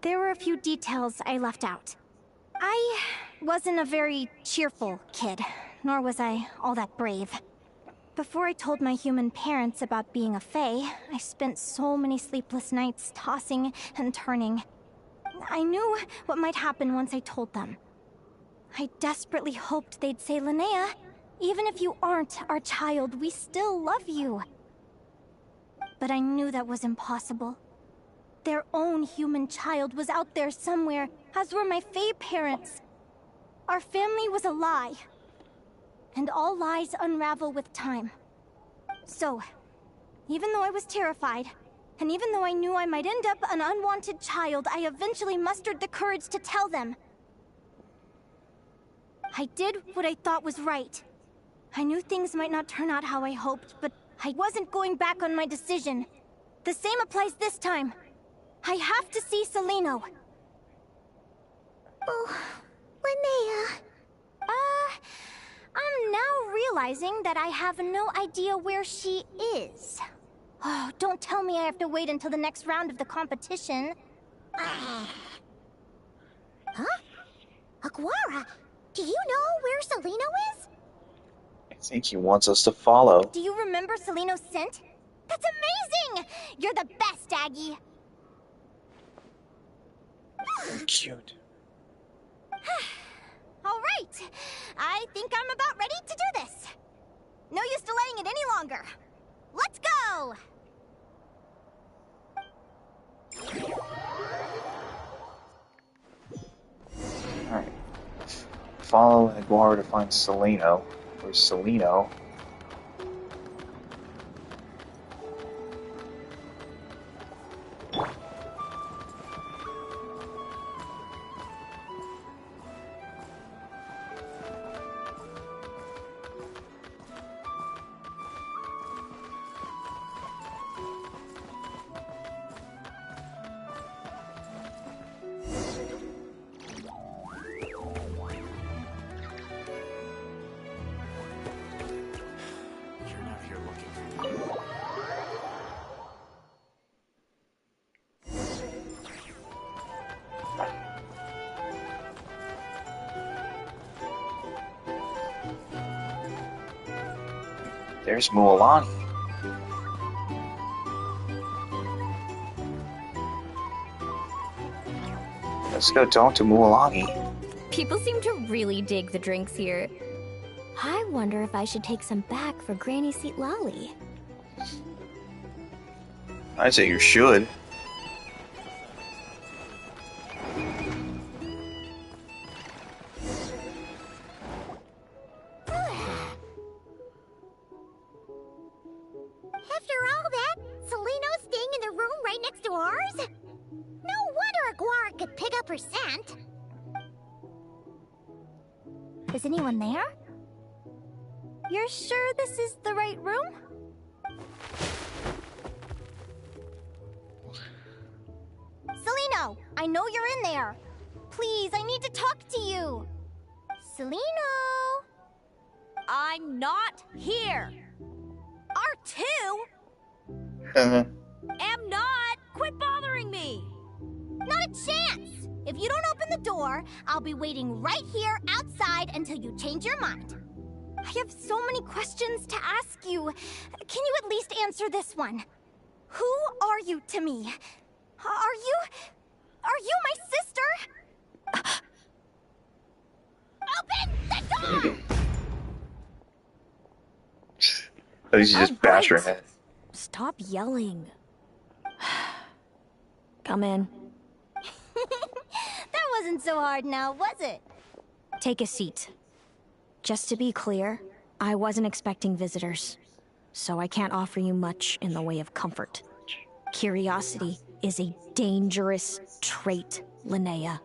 there were a few details I left out. I wasn't a very cheerful kid, nor was I all that brave. Before I told my human parents about being a fae, I spent so many sleepless nights tossing and turning. I knew what might happen once I told them. I desperately hoped they'd say, Linnea, even if you aren't our child, we still love you. But I knew that was impossible. Their own human child was out there somewhere, as were my fae parents. Our family was a lie. And all lies unravel with time. So, even though I was terrified, and even though I knew I might end up an unwanted child, I eventually mustered the courage to tell them. I did what I thought was right. I knew things might not turn out how I hoped, but I wasn't going back on my decision. The same applies this time. I have to see Celino. Oh, Linnea. I'm now realizing that I have no idea where she is. Oh, don't tell me I have to wait until the next round of the competition. Huh? Aguara, do you know where Celino is? I think he wants us to follow. Do you remember Celino's scent? That's amazing! You're the best, Aggie! Cute. Alright, I think I'm about ready to do this. No use delaying it any longer. Let's go! Alright. Follow Aguara to find Seleno. Where's Seleno? There's Mualani. Let's go talk to Mualani. People seem to really dig the drinks here. I wonder if I should take some back for Granny Seat Lolly. I'd say you should. After all that, Seleno's staying in the room right next to ours? No wonder Aguara could pick up her scent. Is anyone there? You're sure this is the right room? Seleno, I know you're in there. Please, I need to talk to you. Seleno? I'm not here. R2? Am not. Quit bothering me. Not a chance! If you don't open the door, I'll be waiting right here outside until you change your mind. I have so many questions to ask you. Can you at least answer this one? Who are you to me? Are you my sister? Open the door! At least you just bash her head. Stop yelling. Come in. That wasn't so hard now, was it? Take a seat. Just to be clear, I wasn't expecting visitors, so I can't offer you much in the way of comfort. Curiosity is a dangerous trait, Linnea.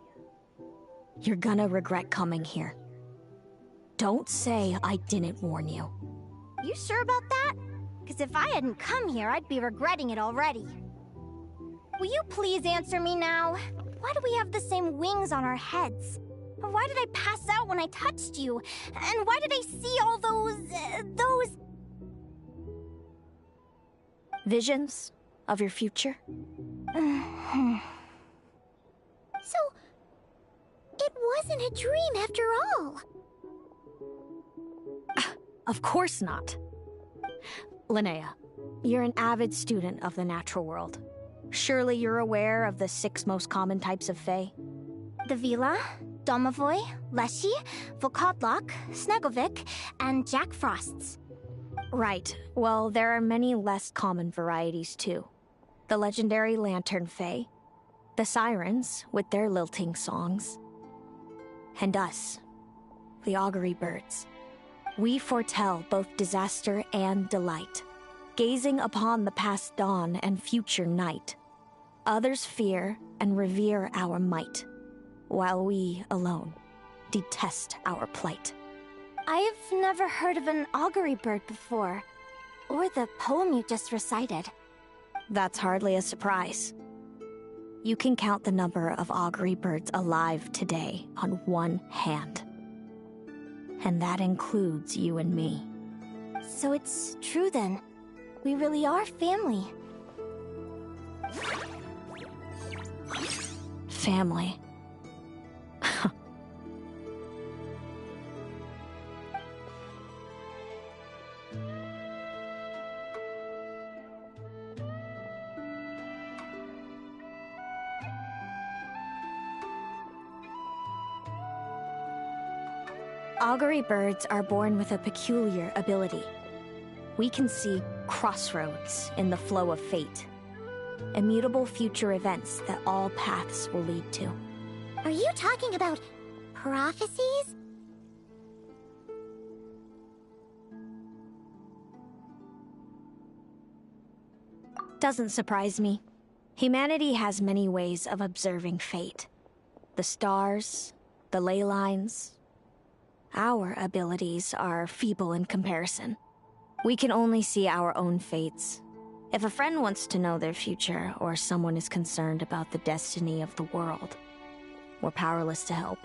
You're gonna regret coming here. Don't say I didn't warn you. You sure about that? Because if I hadn't come here, I'd be regretting it already. Will you please answer me now? Why do we have the same wings on our heads? Why did I pass out when I touched you? And why did I see all those... Visions of your future? So, it wasn't a dream after all. Of course not. Linnea, you're an avid student of the natural world. Surely you're aware of the 6 most common types of Fae? The Vila, Domovoy, Leshy, Volkodlok, Snegovic, and Jack Frosts. Right. Well, there are many less common varieties too. The legendary Lantern Fae, the Sirens with their lilting songs, and us, the Augury Birds. We foretell both disaster and delight, gazing upon the past dawn and future night. Others fear and revere our might, while we alone detest our plight. I've never heard of an augury bird before, or the poem you just recited. That's hardly a surprise. You can count the number of augury birds alive today on one hand. And that includes you and me. So it's true then. We really are family. Family. Augury birds are born with a peculiar ability. We can see crossroads in the flow of fate. Immutable future events that all paths will lead to. Are you talking about prophecies? Doesn't surprise me. Humanity has many ways of observing fate. The stars, the ley lines. Our abilities are feeble in comparison. We can only see our own fates. If a friend wants to know their future, or someone is concerned about the destiny of the world, we're powerless to help.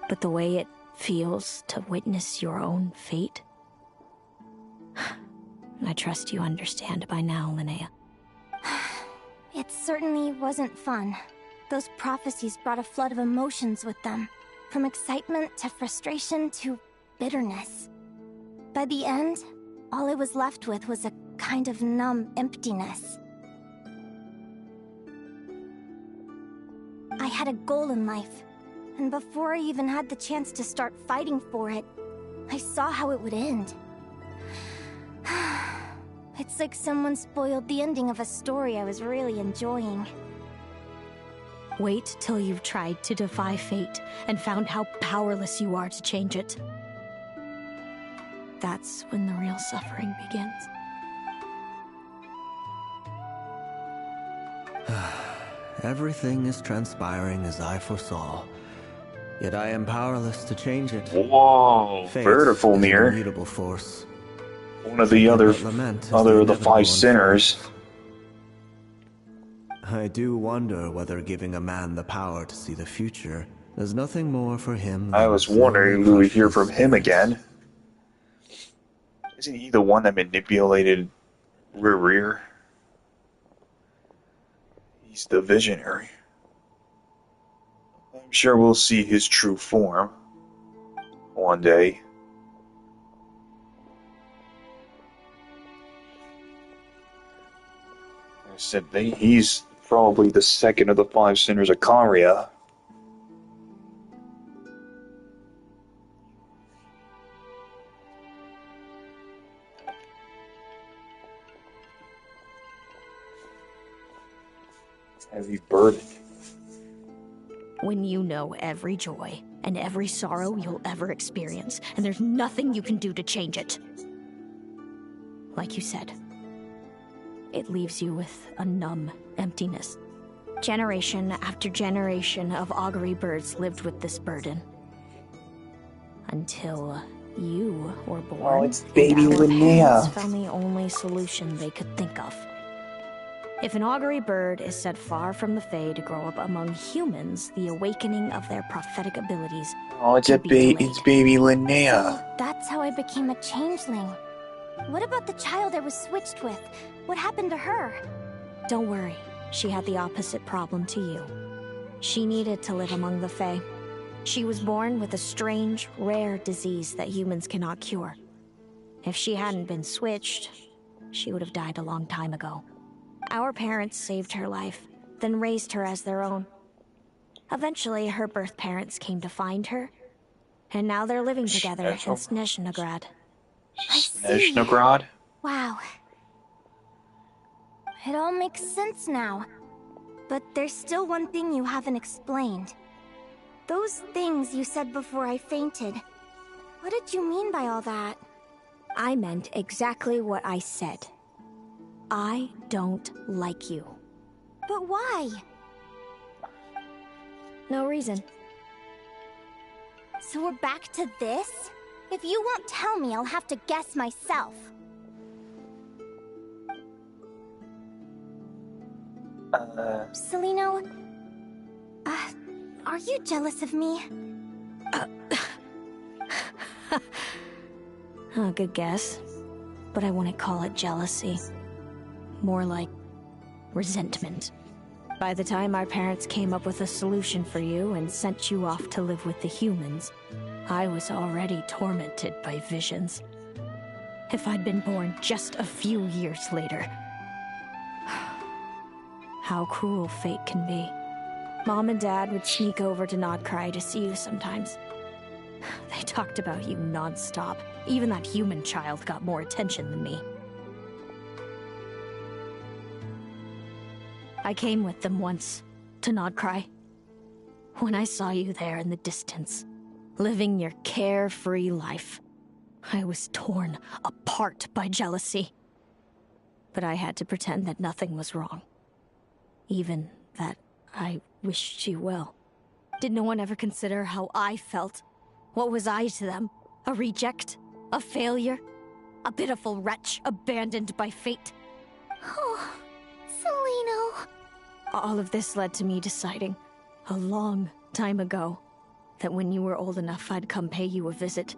But the way it feels to witness your own fate... I trust you understand by now, Linnea. It certainly wasn't fun. Those prophecies brought a flood of emotions with them. From excitement to frustration to bitterness. By the end, all I was left with was a kind of numb emptiness. I had a goal in life, and before I even had the chance to start fighting for it, I saw how it would end. It's like someone spoiled the ending of a story I was really enjoying. Wait till you've tried to defy fate and found how powerless you are to change it. That's when the real suffering begins. Everything is transpiring as I foresaw. Yet I am powerless to change it. Whoa, Fate beautiful is an mirror. immutable force. One of the other Lament is of the five sinners. I do wonder whether giving a man the power to see the future is nothing more for him. I was wondering if we would hear from him again. Isn't he the one that manipulated Rear? He's the visionary. I'm sure we'll see his true form one day. I said he's probably the second of the five sinners of Conria. Heavy burden. When you know every joy and every sorrow you'll ever experience, and there's nothing you can do to change it. Like you said, it leaves you with a numb emptiness. Generation after generation of augury birds lived with this burden. Until you were born. Oh, it's baby and our Linnea. parents found the only solution they could think of. If an augury bird is set far from the Fae to grow up among humans, the awakening of their prophetic abilities. Oh, it's baby Linnea. So that's how I became a changeling. What about the child I was switched with? What happened to her? Don't worry, she had the opposite problem to you. She needed to live among the Fae. She was born with a strange, rare disease that humans cannot cure. If she hadn't been switched, she would have died a long time ago. Our parents saved her life, then raised her as their own. Eventually, her birth parents came to find her, and now they're living together in Snezhnograd. Snezhnograd? Wow. It all makes sense now. But there's still one thing you haven't explained. Those things you said before I fainted. What did you mean by all that? I meant exactly what I said. I don't like you. But why? No reason. So we're back to this? If you won't tell me, I'll have to guess myself. Celino, are you jealous of me? Good guess. But I wouldn't call it jealousy. More like resentment. By the time our parents came up with a solution for you and sent you off to live with the humans, I was already tormented by visions. If I'd been born just a few years later. How cruel fate can be. Mom and Dad would sneak over to Nodcry to see you sometimes. They I talked about you non-stop. Even that human child got more attention than me. I came with them once, to Nodcry. When I saw you there in the distance, living your carefree life, I was torn apart by jealousy. But I had to pretend that nothing was wrong. Even that I wished you well. Did no one ever consider how I felt? What was I to them? A reject? A failure? A pitiful wretch abandoned by fate? Oh, Celino. All of this led to me deciding, a long time ago, that when you were old enough I'd come pay you a visit.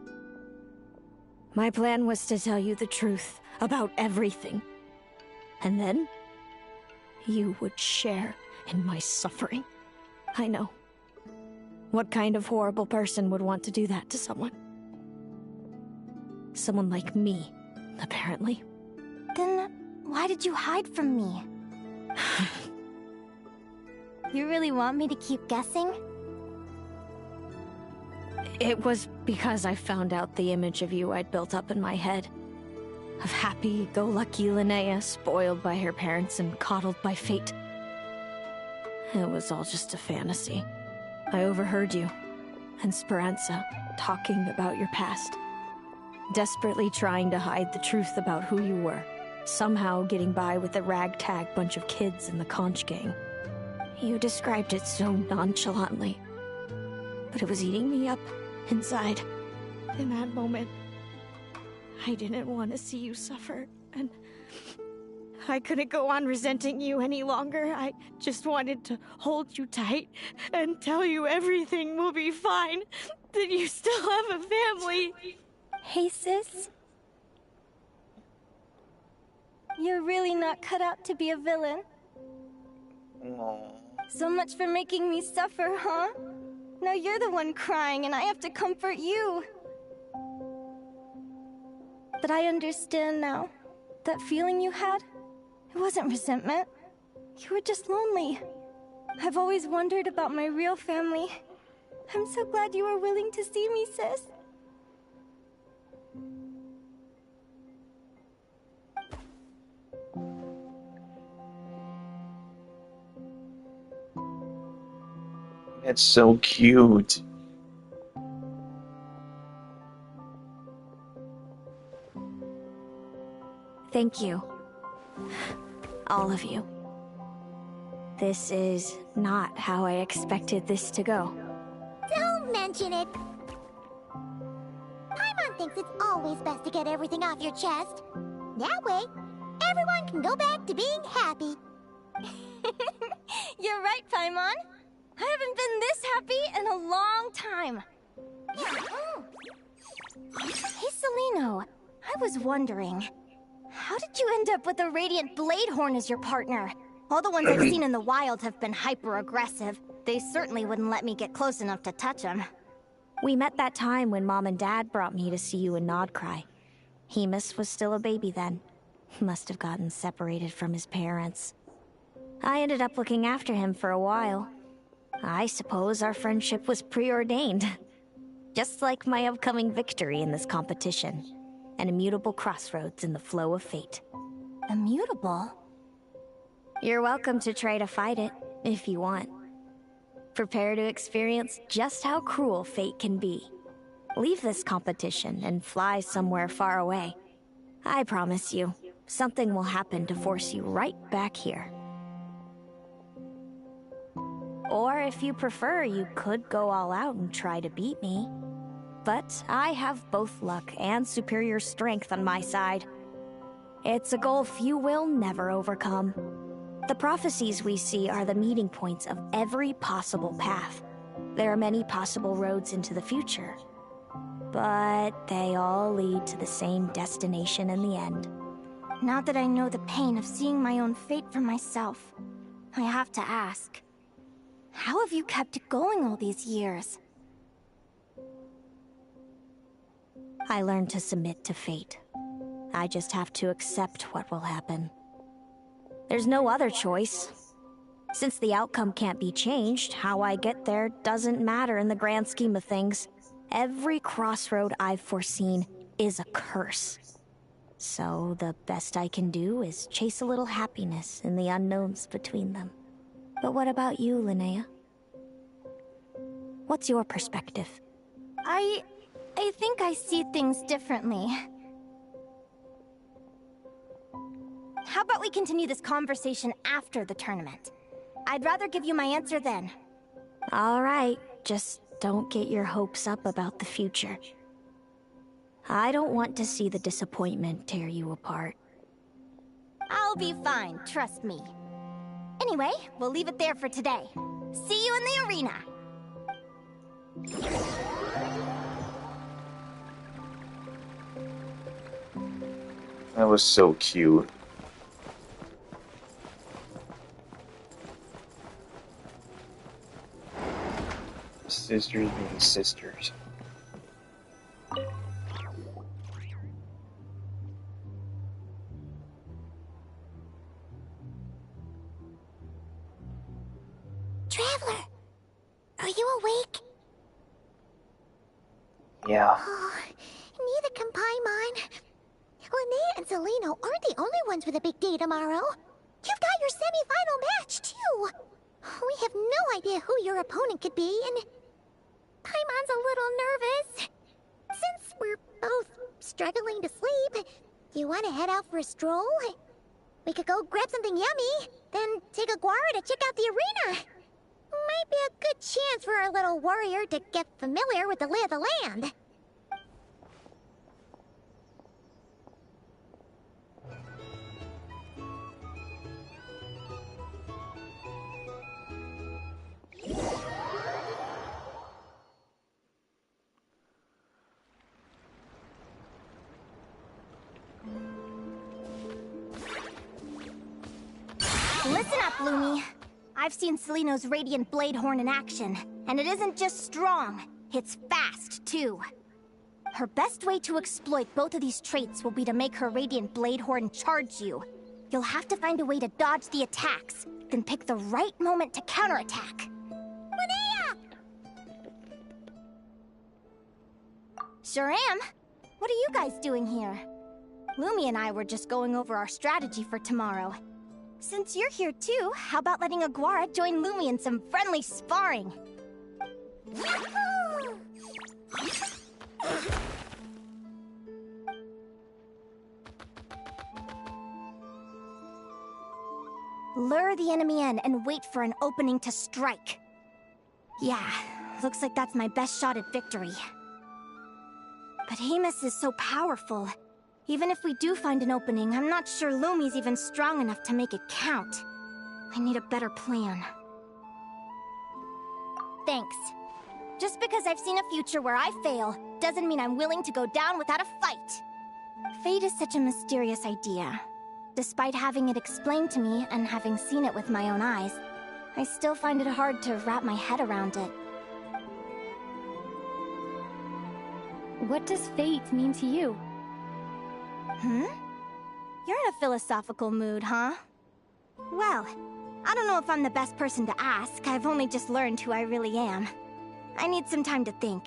My plan was to tell you the truth about everything. And then, you would share in my suffering. I know. What kind of horrible person would want to do that to someone? Someone like me, apparently. Then why did you hide from me? You really want me to keep guessing? It was because I found out the image of you I'd built up in my head. Of happy-go-lucky Linnea, spoiled by her parents and coddled by fate. It was all just a fantasy. I overheard you and Speranza talking about your past. Desperately trying to hide the truth about who you were. Somehow getting by with a ragtag bunch of kids in the conch gang. You described it so nonchalantly. But it was eating me up inside. In that moment, I didn't want to see you suffer, and I couldn't go on resenting you any longer. I just wanted to hold you tight and tell you everything will be fine, that you still have a family. Hey, sis. You're really not cut out to be a villain. So much for making me suffer, huh? Now you're the one crying and I have to comfort you. But I understand now. That feeling you had, it wasn't resentment. You were just lonely. I've always wondered about my real family. I'm so glad you were willing to see me, sis. It's so cute. Thank you. All of you. This is not how I expected this to go. Don't mention it. Paimon thinks it's always best to get everything off your chest. That way, everyone can go back to being happy. You're right, Paimon. I haven't been this happy in a long time. Hey, Celino. I was wondering, how did you end up with a Radiant Bladehorn as your partner? All the ones I've seen in the wild have been hyper-aggressive. They certainly wouldn't let me get close enough to touch them. We met that time when Mom and Dad brought me to see you in Nodcry. Hemus was still a baby then. He must have gotten separated from his parents. I ended up looking after him for a while. I suppose our friendship was preordained. Just like my upcoming victory in this competition. An immutable crossroads in the flow of fate. Immutable? You're welcome to try to fight it, if you want. Prepare to experience just how cruel fate can be. Leave this competition and fly somewhere far away. I promise you, something will happen to force you right back here. Or if you prefer, you could go all out and try to beat me. But I have both luck and superior strength on my side. It's a gulf you will never overcome. The prophecies we see are the meeting points of every possible path. There are many possible roads into the future. But they all lead to the same destination in the end. Now that I know the pain of seeing my own fate for myself, I have to ask, how have you kept it going all these years? I learned to submit to fate. I just have to accept what will happen. There's no other choice. Since the outcome can't be changed, how I get there doesn't matter in the grand scheme of things. Every crossroad I've foreseen is a curse. So the best I can do is chase a little happiness in the unknowns between them. But what about you, Linnea? What's your perspective? I think I see things differently. How about we continue this conversation after the tournament? I'd rather give you my answer then. All right, just don't get your hopes up about the future. I don't want to see the disappointment tear you apart. I'll be fine, trust me. Anyway, we'll leave it there for today. See you in the arena! That was so cute. Sisters being sisters. Traveler, are you awake? Yeah. Oh, neither can Paimon. Linnea and Zelino aren't the only ones with a big day tomorrow. You've got your semi-final match, too. We have no idea who your opponent could be, and Paimon's a little nervous. Since we're both struggling to sleep, you want to head out for a stroll? We could go grab something yummy, then take a guara to check out the arena. Might be a good chance for our little warrior to get familiar with the lay of the land. Listen up, Lumi. I've seen Celino's Radiant Blade Horn in action, and it isn't just strong, it's fast, too. Her best way to exploit both of these traits will be to make her Radiant Blade Horn charge you. You'll have to find a way to dodge the attacks, then pick the right moment to counterattack. Linnea! Sure am. What are you guys doing here? Lumi and I were just going over our strategy for tomorrow. Since you're here too, how about letting Aguara join Lumi in some friendly sparring? Yahoo! Lure the enemy in and wait for an opening to strike. Yeah, looks like that's my best shot at victory. But Hemus is so powerful. Even if we do find an opening, I'm not sure Lumi's even strong enough to make it count. I need a better plan. Thanks. Just because I've seen a future where I fail, doesn't mean I'm willing to go down without a fight. Fate is such a mysterious idea. Despite having it explained to me and having seen it with my own eyes, I still find it hard to wrap my head around it. What does fate mean to you? Hmm? You're in a philosophical mood, huh? Well, I don't know if I'm the best person to ask. I've only just learned who I really am. I need some time to think.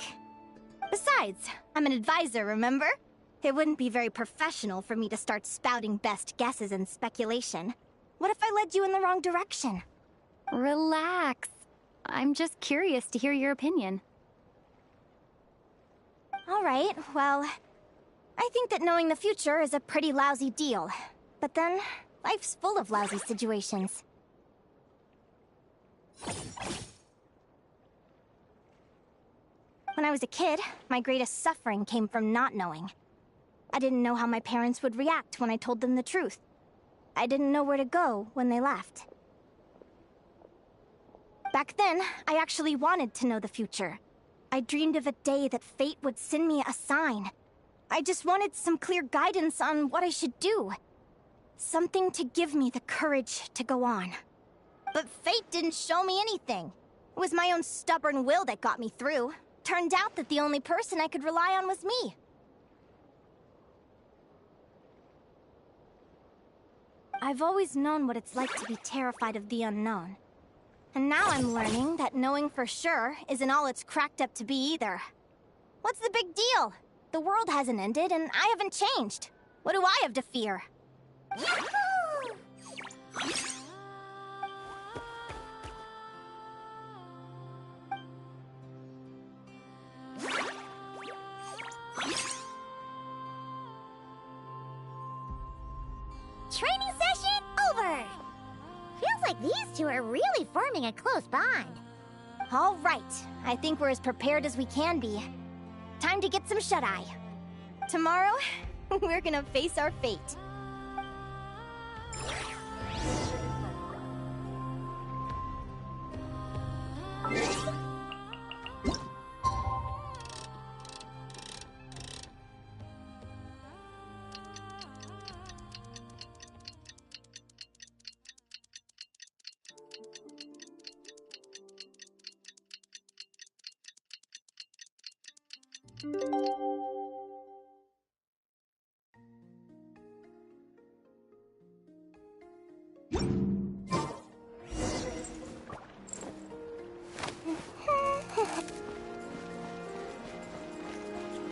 Besides, I'm an advisor, remember? It wouldn't be very professional for me to start spouting best guesses and speculation. What if I led you in the wrong direction? Relax. I'm just curious to hear your opinion. All right, well, I think that knowing the future is a pretty lousy deal. But then, life's full of lousy situations. When I was a kid, my greatest suffering came from not knowing. I didn't know how my parents would react when I told them the truth. I didn't know where to go when they left. Back then, I actually wanted to know the future. I dreamed of a day that fate would send me a sign. I just wanted some clear guidance on what I should do. Something to give me the courage to go on. But fate didn't show me anything. It was my own stubborn will that got me through. Turned out that the only person I could rely on was me. I've always known what it's like to be terrified of the unknown. And now I'm learning that knowing for sure isn't all it's cracked up to be either. What's the big deal? The world hasn't ended, and I haven't changed. What do I have to fear? Training session over! Feels like these two are really forming a close bond. All right, I think we're as prepared as we can be. Time to get some shut-eye. Tomorrow, we're gonna face our fate.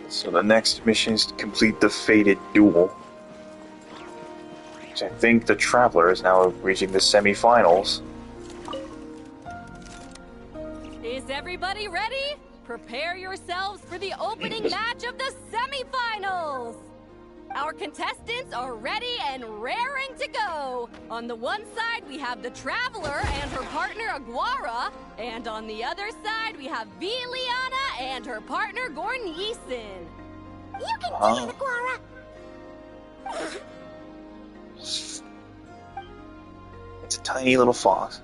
So the next mission is to complete the fated duel. Which I think the Traveler is now reaching the semi-finals. Is everybody ready? Prepare yourselves for the opening match of the semifinals! Our contestants are ready and raring to go! On the one side, we have the Traveler and her partner Aguara, and on the other side, we have Linnea and her partner Gornyesin. You can do it, Aguara! It's a tiny little fox.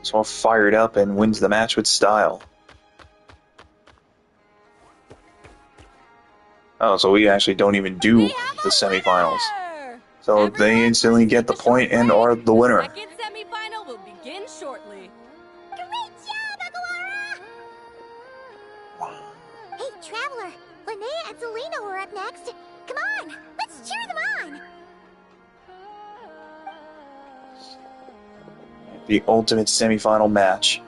It's all fired up and wins the match with style. Oh, so we actually don't even do the semifinals. So they instantly get the point and are the winner. The second semifinal will begin shortly. Great job, Aguara! Hey, Traveler! Linnea and Selena were up next. Come on, let's cheer them on! The ultimate semifinal match.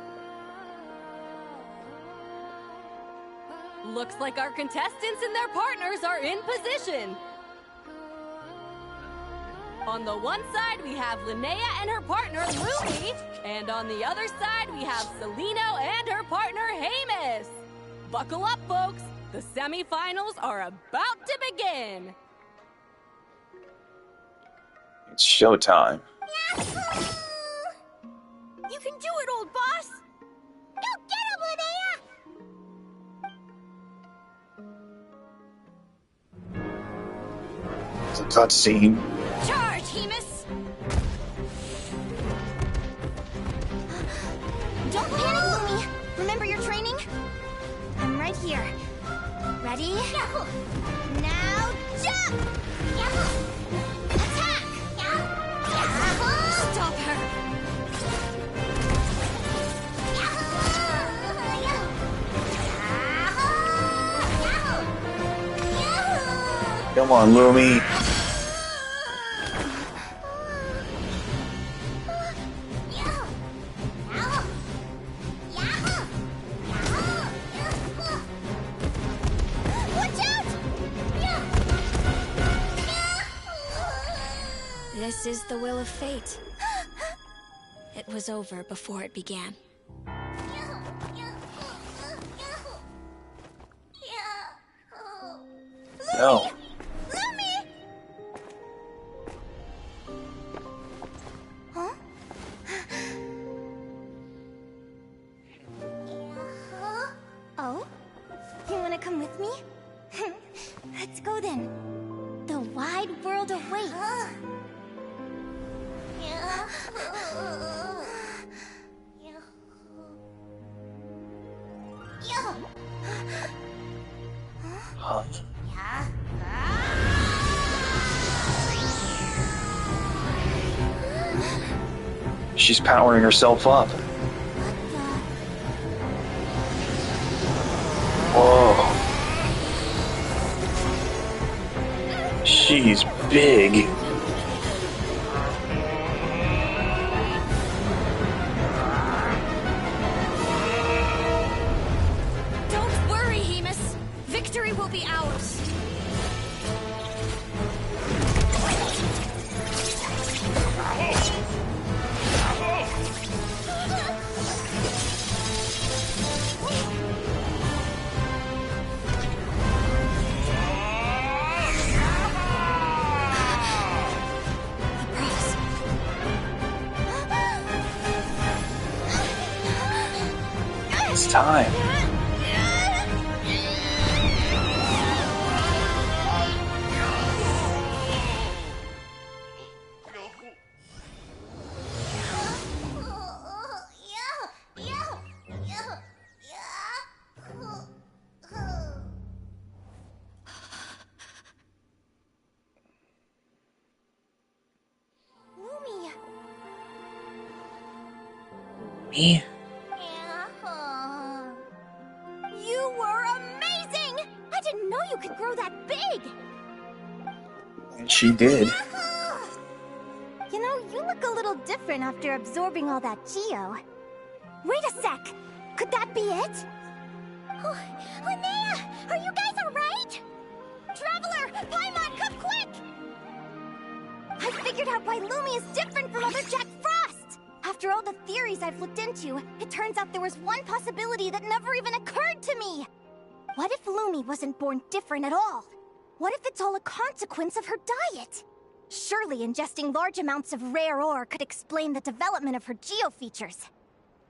Looks like our contestants and their partners are in position. On the one side, we have Linnea and her partner, Lumi. And on the other side, we have Seleno and her partner, Hamus. Buckle up, folks. The semifinals are about to begin. It's showtime. You can do it, old boss! Go get him, Linnea! It's a cutscene. Charge, Hamus! Don't panic, Lumi. Remember your training? I'm right here. Ready? Now jump! Attack! Stop her! Come on, Lumi. This is the will of fate. It was over before it began. No. Huh? Oh? You wanna come with me? Let's go then. The wide world awaits. Huh? She's powering herself up. Whoa. She's big. Don't worry. It's time. Lumi. Me? You were amazing! I didn't know you could grow that big! And she did. You know, you look a little different after absorbing all that Geo. Wait a sec! Could that be it? Oh, Linnea! Are you guys alright? Traveler! Paimon, come quick! I figured out why Lumi is different from other Jack Frost! After all the theories I've looked into, it turns out there was one possibility that never even occurred to me! What if Lumi wasn't born different at all? What if it's all a consequence of her diet? Surely ingesting large amounts of rare ore could explain the development of her geo features.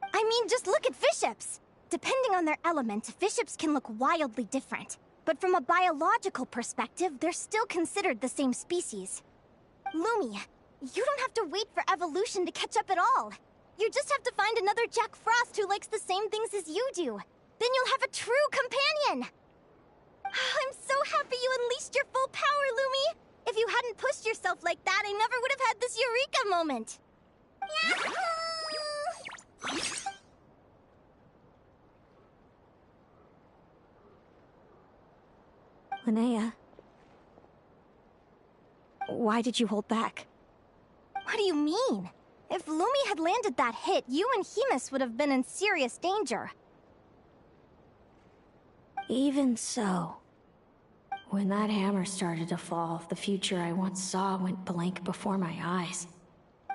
I mean, just look at fiships! Depending on their element, fiships can look wildly different. But from a biological perspective, they're still considered the same species. Lumi, you don't have to wait for evolution to catch up at all. You just have to find another Jack Frost who likes the same things as you do. Then you'll have a true companion! I'm so happy you unleashed your full power, Lumi! If you hadn't pushed yourself like that, I never would have had this eureka moment! Linnea. Why did you hold back? What do you mean? If Lumi had landed that hit, you and Hemus would have been in serious danger. Even so, when that hammer started to fall, the future I once saw went blank before my eyes.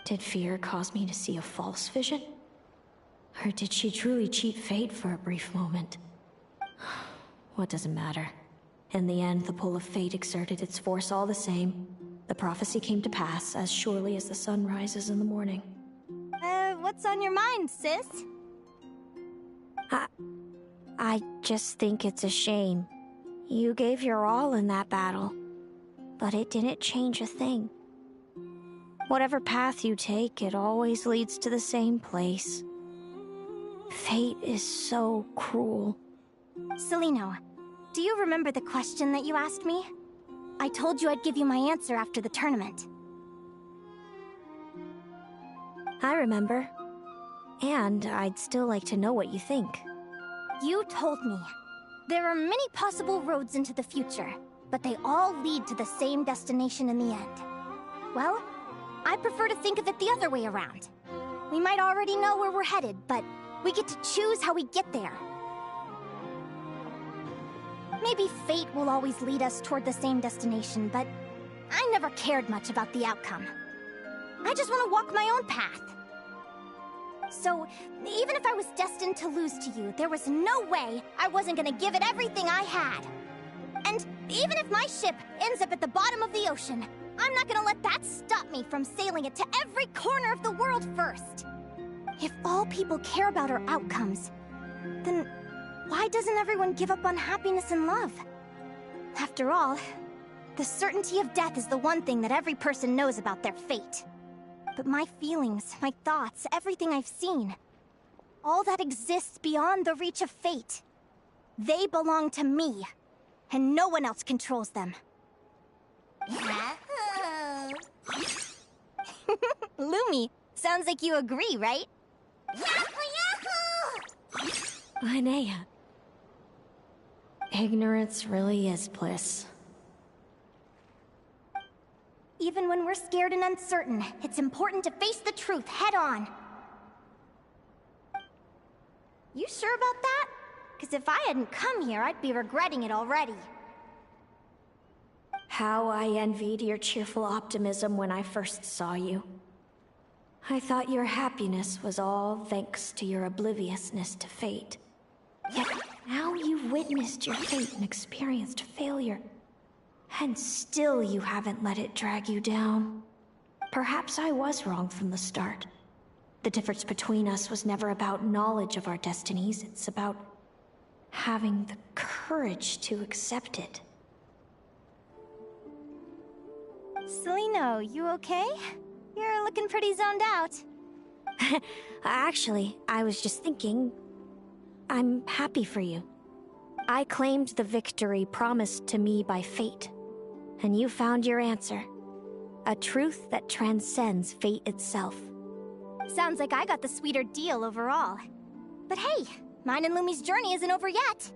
Did fear cause me to see a false vision? Or did she truly cheat fate for a brief moment? What does it matter? In the end, the pull of fate exerted its force all the same. The prophecy came to pass as surely as the sun rises in the morning. What's on your mind, sis? I just think it's a shame. You gave your all in that battle, but it didn't change a thing. Whatever path you take, it always leads to the same place. Fate is so cruel. Celino, do you remember the question that you asked me? I told you I'd give you my answer after the tournament. I remember. And I'd still like to know what you think. You told me. There are many possible roads into the future, but they all lead to the same destination in the end. Well, I prefer to think of it the other way around. We might already know where we're headed, but we get to choose how we get there. Maybe fate will always lead us toward the same destination, but I never cared much about the outcome. I just want to walk my own path. So, even if I was destined to lose to you, there was no way I wasn't gonna give it everything I had. And even if my ship ends up at the bottom of the ocean, I'm not gonna let that stop me from sailing it to every corner of the world first. If all people care about are outcomes, then why doesn't everyone give up on happiness and love? After all, the certainty of death is the one thing that every person knows about their fate. But my feelings, my thoughts, everything I've seen, all that exists beyond the reach of fate, they belong to me, and no one else controls them. Lumi, sounds like you agree, right? Linnea. Ignorance really is bliss. Even when we're scared and uncertain, it's important to face the truth head on. You sure about that? Because if I hadn't come here, I'd be regretting it already. How I envied your cheerful optimism when I first saw you. I thought your happiness was all thanks to your obliviousness to fate. Yet now you've witnessed your fate and experienced failure. And still you haven't let it drag you down. Perhaps I was wrong from the start. The difference between us was never about knowledge of our destinies. It's about having the courage to accept it. Celino, you okay? You're looking pretty zoned out. Actually, I was just thinking, I'm happy for you. I claimed the victory promised to me by fate, and you found your answer. A truth that transcends fate itself. Sounds like I got the sweeter deal overall. But hey, mine and Lumi's journey isn't over yet.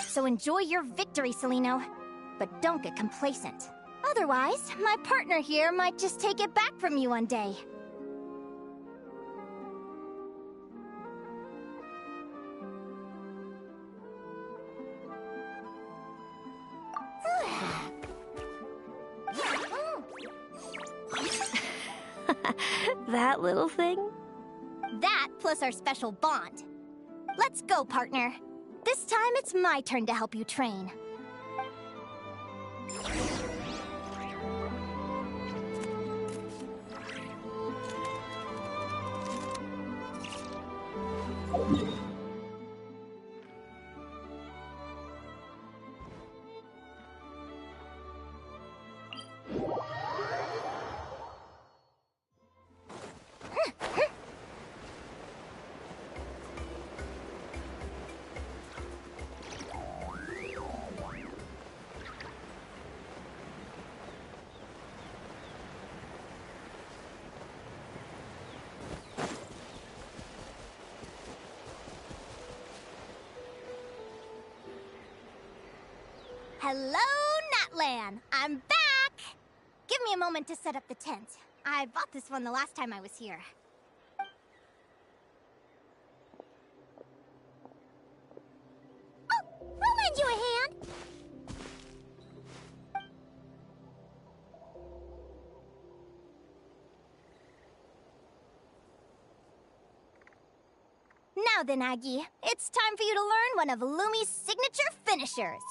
So enjoy your victory, Celino. But don't get complacent. Otherwise, my partner here might just take it back from you one day. That little thing? That plus our special bond. Let's go, partner. This time it's my turn to help you train. Hello, Natlan! I'm back! Give me a moment to set up the tent. I bought this one the last time I was here. Oh, I'll lend you a hand! Now then, Aggie, it's time for you to learn one of Lumi's signature finishers.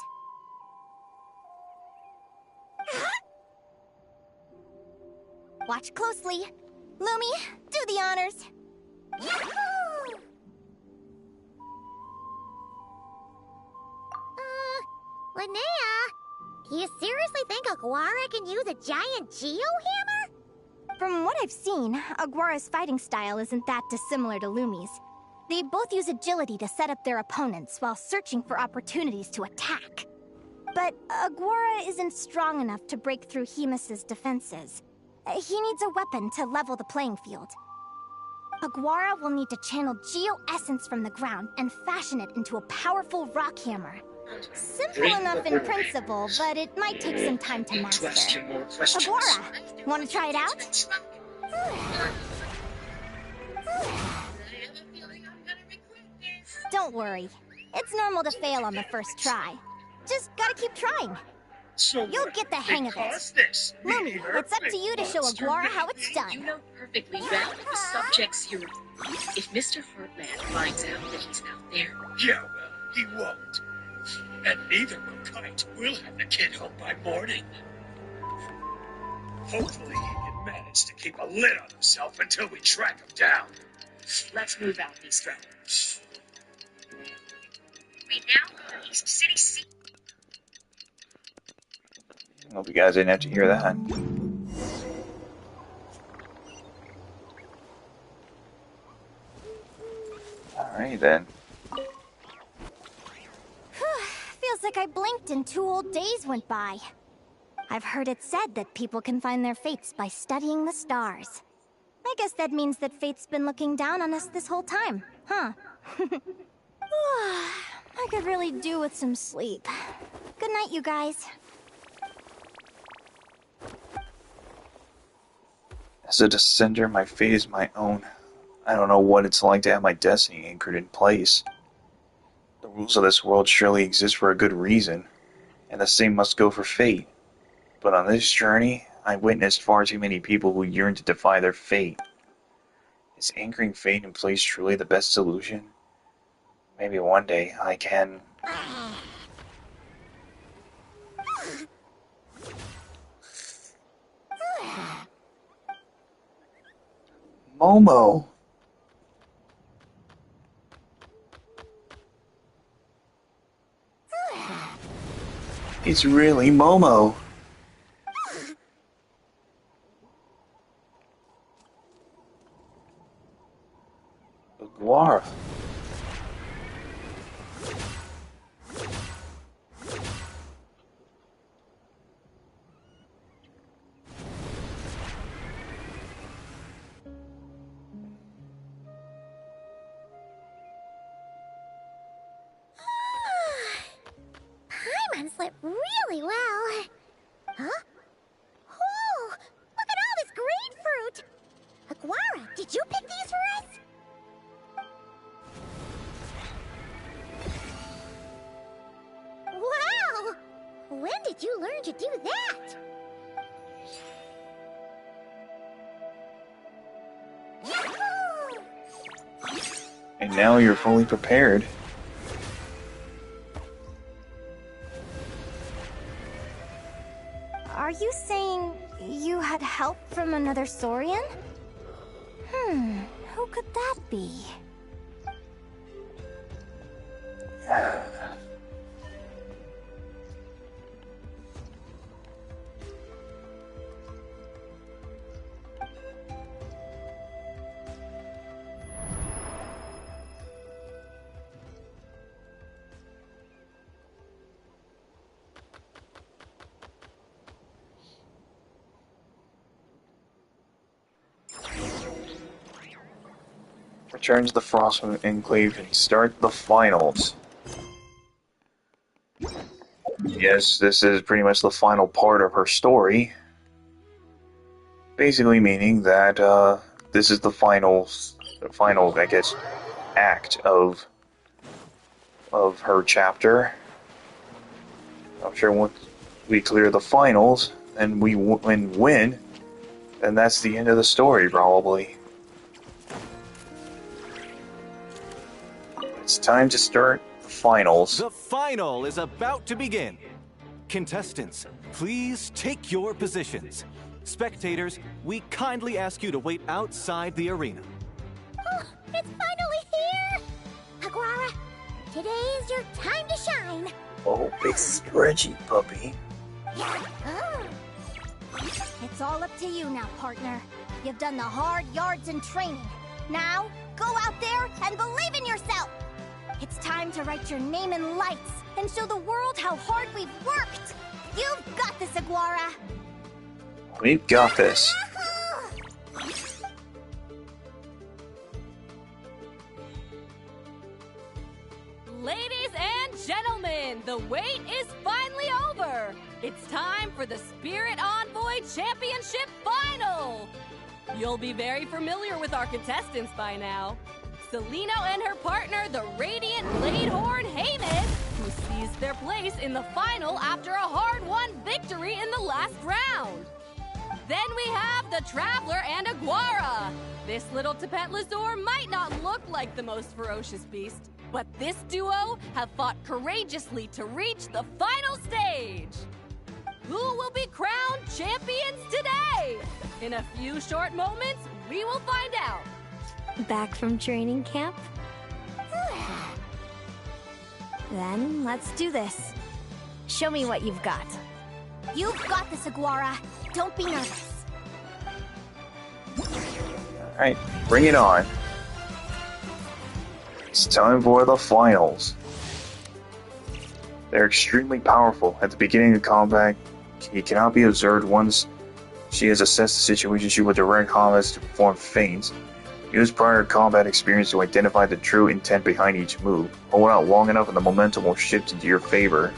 Watch closely. Lumi, do the honors. Yahoo! Linnea, do you seriously think Aguara can use a giant geo-hammer? From what I've seen, Aguara's fighting style isn't that dissimilar to Lumi's. They both use agility to set up their opponents while searching for opportunities to attack. But Aguara isn't strong enough to break through Hemus's defenses. He needs a weapon to level the playing field. Aguara will need to channel geo-essence from the ground and fashion it into a powerful rock hammer. Simple enough in principle, but it might take some time to master. Aguara, want to try it out? Don't worry. It's normal to fail on the first try. Just gotta keep trying. You'll get the hang of it. Lumi, it's up to you to show Aguara how it's done. You know perfectly well that the subject's here. If Mr. Furtland finds out that he's out there... Yeah, well, he won't. And neither will Kite. We'll have the kid home by morning. Hopefully he can manage to keep a lid on himself until we track him down. Let's move out, Bistro. We now have East City C. Hope you guys didn't have to hear that. Alright then. Feels like I blinked and 2 whole days went by. I've heard it said that people can find their fates by studying the stars. I guess that means that fate's been looking down on us this whole time, huh? I could really do with some sleep. Good night, you guys. As a descender, my fate is my own. I don't know what it's like to have my destiny anchored in place. The rules of this world surely exist for a good reason, and the same must go for fate. But on this journey, I witnessed far too many people who yearn to defy their fate. Is anchoring fate in place truly the best solution? Maybe one day I can... Momo. It's really Momo. Aguara. Paimon slept really well. Huh? Oh, look at all this grapefruit! Aguara, did you pick these for us? Wow! When did you learn to do that? Yahoo! And now you're fully prepared. Are you saying you had help from another Saurian? Who could that be? Return to the Frostmoon Enclave and start the finals. Yes, this is pretty much the final part of her story. Basically meaning that this is the final, I guess, act of her chapter. I'm sure once we clear the finals and we win, then that's the end of the story, probably. It's time to start the finals. The final is about to begin. Contestants, please take your positions. Spectators, we kindly ask you to wait outside the arena. Oh, it's finally here! Aguara, today is your time to shine. Oh, big stretchy puppy. Oh. It's all up to you now, partner. You've done the hard yards in training. Now, go out there and believe in yourself! It's time to write your name in lights and show the world how hard we've worked! You've got this, Aguara! We've got this. Ladies and gentlemen, the wait is finally over. It's time for the Spirit Envoy Championship Final. You'll be very familiar with our contestants by now. Celino and her partner, the Radiant Bladehorn Heyman, who seized their place in the final after a hard-won victory in the last round. Then we have the Traveler and Aguara. This little Tapetlasaur might not look like the most ferocious beast, but this duo have fought courageously to reach the final stage. Who will be crowned champions today? In a few short moments, we will find out. Back from training camp? Then let's do this. Show me what you've got. You've got this, Aguara. Don't be nervous. Alright, bring it on. It's time for the finals. They're extremely powerful. At the beginning of combat, he cannot be observed. Once she has assessed the situation, she will direct combats to perform feints. Use prior combat experience to identify the true intent behind each move. Hold out long enough and the momentum will shift into your favor.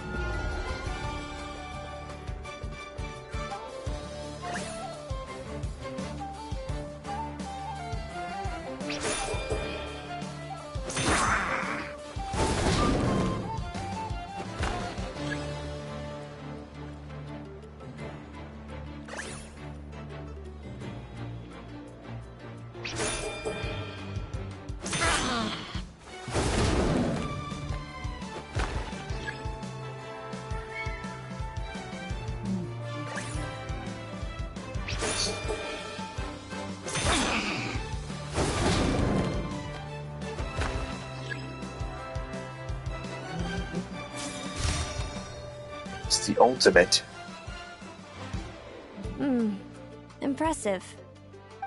It's the ultimate. Impressive.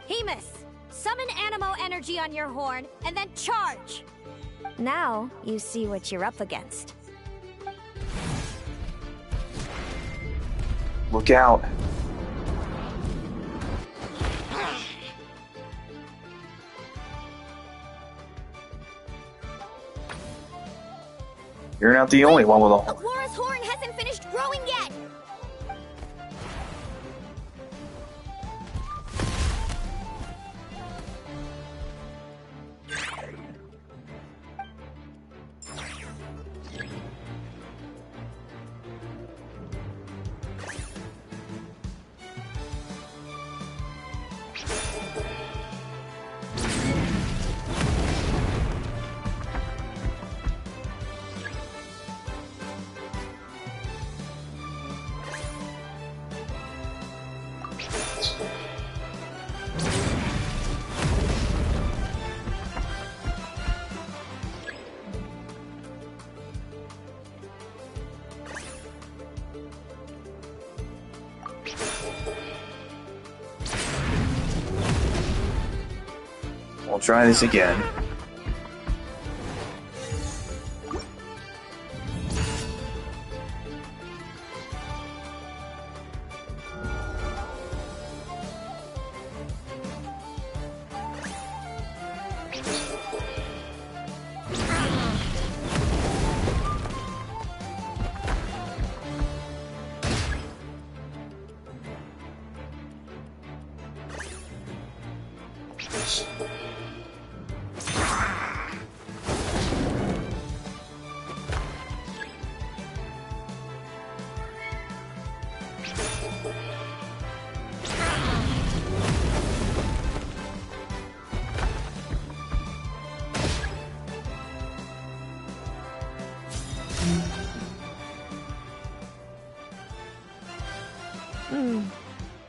Hemus, summon Animo energy on your horn, and then charge! Now, you see what you're up against. Look out. You're not the only one with a horn. Aglora's horn hasn't finished growing yet! We'll try this again.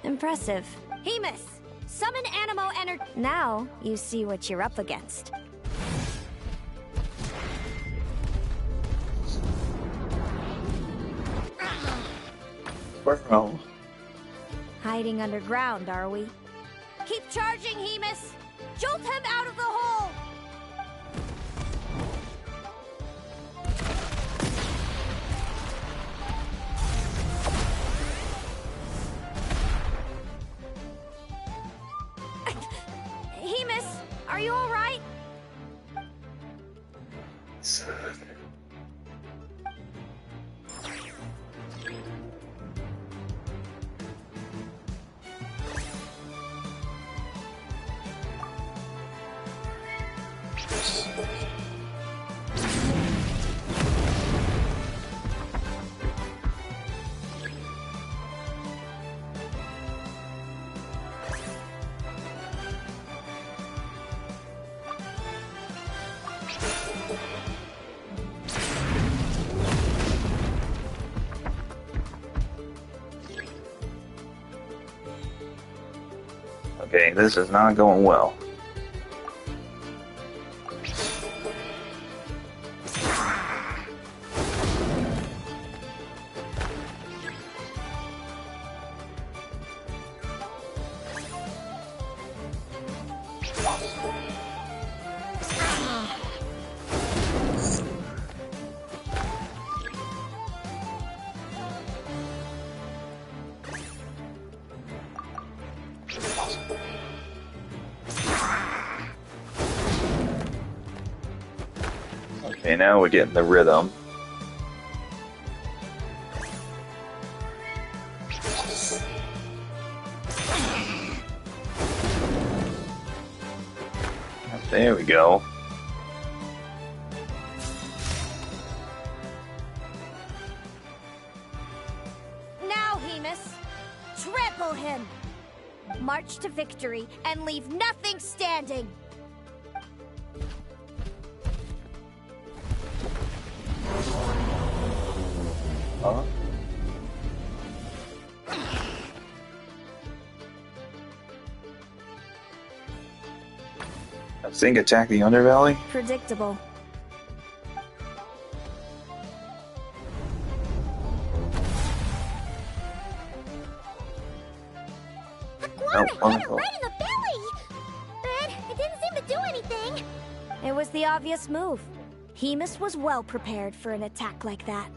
Impressive. Hemus, summon Animo energy. Now, you see what you're up against. Bro. Hiding underground, are we? Keep charging, Hemus! Jolt him out of the hole! Hemus, are you alright? Okay, this is not going well. Okay, now we're getting the rhythm. There we go. Now, Hemus, trample him! March to victory and leave nothing standing! Huh? I think attack the undervalley? Predictable. Aguara hit her right in the belly! But it didn't seem to do anything. It was the obvious move. Hemus was well prepared for an attack like that.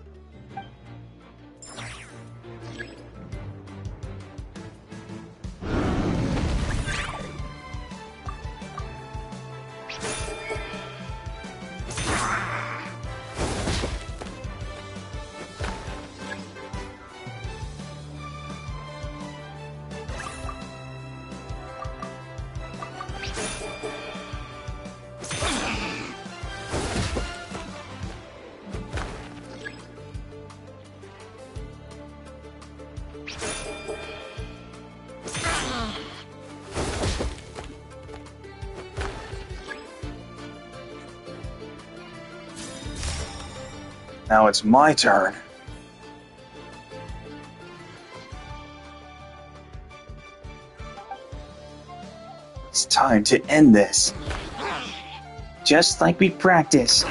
Now it's my turn. It's time to end this. Just like we practiced.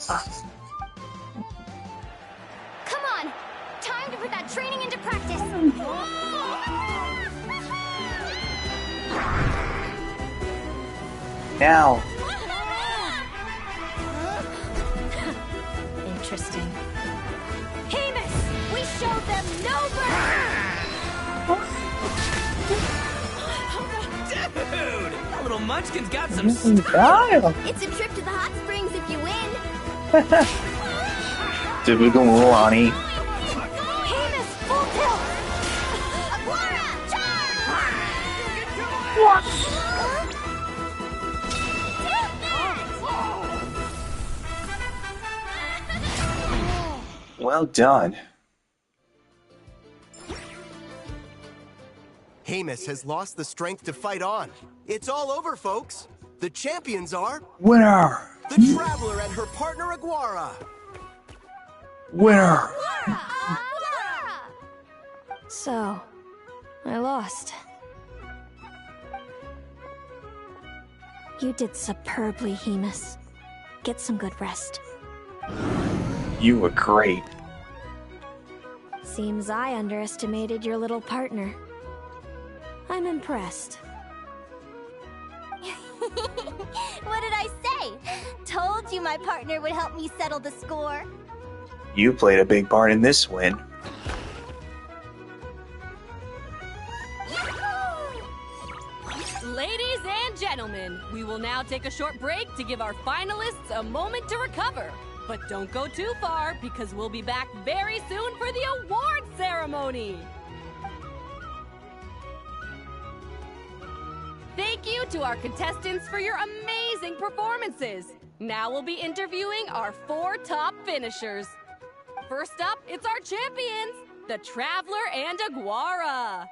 Come on! Time to put that training into practice! Now. Interesting. Hemus! We showed them no Dude! That little munchkin's got some It's a trip to the hot springs if you win. Typical Ronnie. Hemus, full tilt! Aguara, Well done. Hemus has lost the strength to fight on. It's all over, folks. The champions are... Winner! The Traveler and her partner Aguara. Winner! So, I lost. You did superbly, Hemus. Get some good rest. You were great. Seems I underestimated your little partner. I'm impressed. What did I say? Told you my partner would help me settle the score. You played a big part in this win. Ladies and gentlemen, we will now take a short break to give our finalists a moment to recover. But don't go too far, because we'll be back very soon for the award ceremony! Thank you to our contestants for your amazing performances! Now we'll be interviewing our 4 top finishers. First up, it's our champions, the Traveler and Aguara!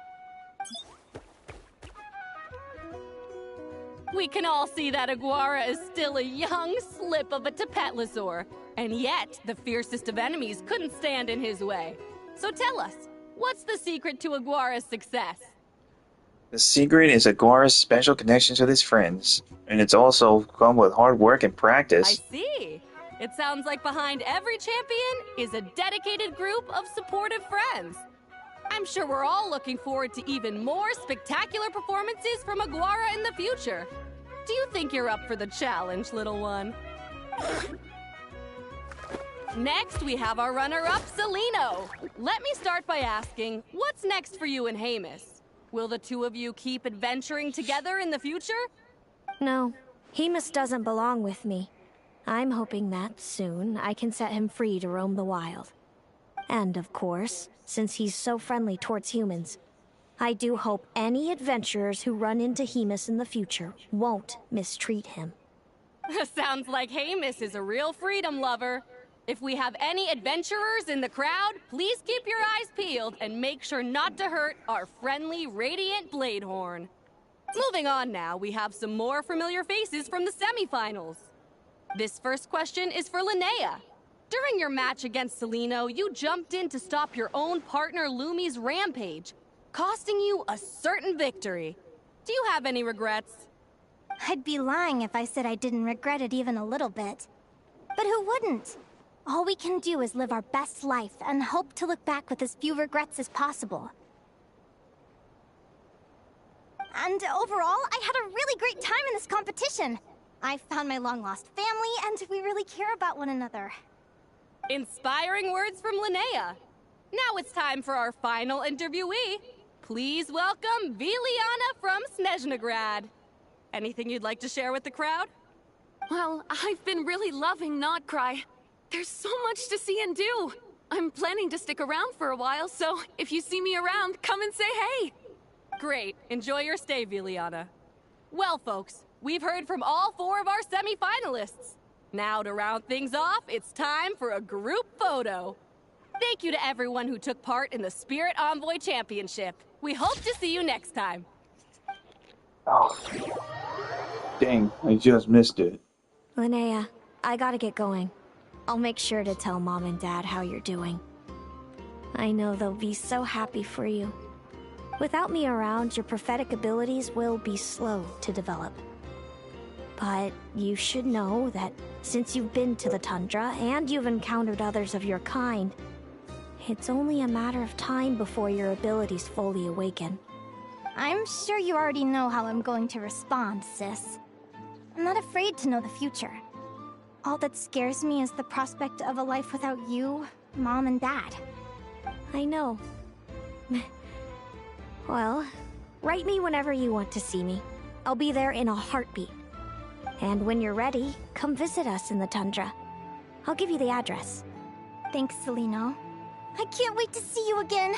We can all see that Aguara is still a young slip of a Tapetlosaur, and yet the fiercest of enemies couldn't stand in his way. So tell us, what's the secret to Aguara's success? The secret is Aguara's special connections with his friends, and it's also come with hard work and practice. I see. It sounds like behind every champion is a dedicated group of supportive friends. I'm sure we're all looking forward to even more spectacular performances from Aguara in the future. Do you think you're up for the challenge, little one? Next, we have our runner-up, Celino. Let me start by asking, what's next for you and Hemus? Will the two of you keep adventuring together in the future? No, Hemus doesn't belong with me. I'm hoping that soon I can set him free to roam the wild. And of course, since he's so friendly towards humans, I do hope any adventurers who run into Hemus in the future won't mistreat him. Sounds like Hemus is a real freedom lover. If we have any adventurers in the crowd, please keep your eyes peeled and make sure not to hurt our friendly, radiant Bladehorn. Moving on now, we have some more familiar faces from the semifinals. This first question is for Linnea. During your match against Celino, you jumped in to stop your own partner Lumi's rampage, costing you a certain victory. Do you have any regrets? I'd be lying if I said I didn't regret it even a little bit. But who wouldn't? All we can do is live our best life and hope to look back with as few regrets as possible. And overall, I had a really great time in this competition. I found my long-lost family, and we really care about one another. Inspiring words from Linnea. Now it's time for our final interviewee. Please welcome Viliana from Snezhnegrad. Anything you'd like to share with the crowd? Well, I've been really loving Nodcry. There's so much to see and do. I'm planning to stick around for a while, so if you see me around, come and say hey. Great. Enjoy your stay, Viliana. Well, folks, we've heard from all 4 of our semi-finalists. Now, to round things off, it's time for a group photo. Thank you to everyone who took part in the Spirit Envoy Championship. We hope to see you next time. Oh. Dang, I just missed it. Linnea, I gotta get going. I'll make sure to tell Mom and Dad how you're doing. I know they'll be so happy for you. Without me around, your prophetic abilities will be slow to develop. But you should know that since you've been to the tundra and you've encountered others of your kind, it's only a matter of time before your abilities fully awaken. I'm sure you already know how I'm going to respond, sis. I'm not afraid to know the future. All that scares me is the prospect of a life without you, Mom, and Dad. I know. Well, write me whenever you want to see me. I'll be there in a heartbeat. And when you're ready, come visit us in the tundra. I'll give you the address. Thanks, Celino. I can't wait to see you again.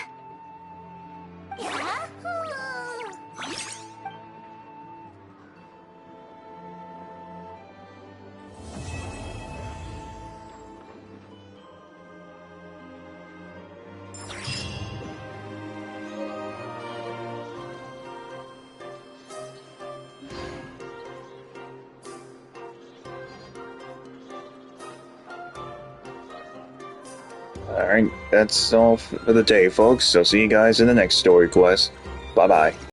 Alright, that's all for the day, folks. So see you guys in the next story quest. Bye-bye.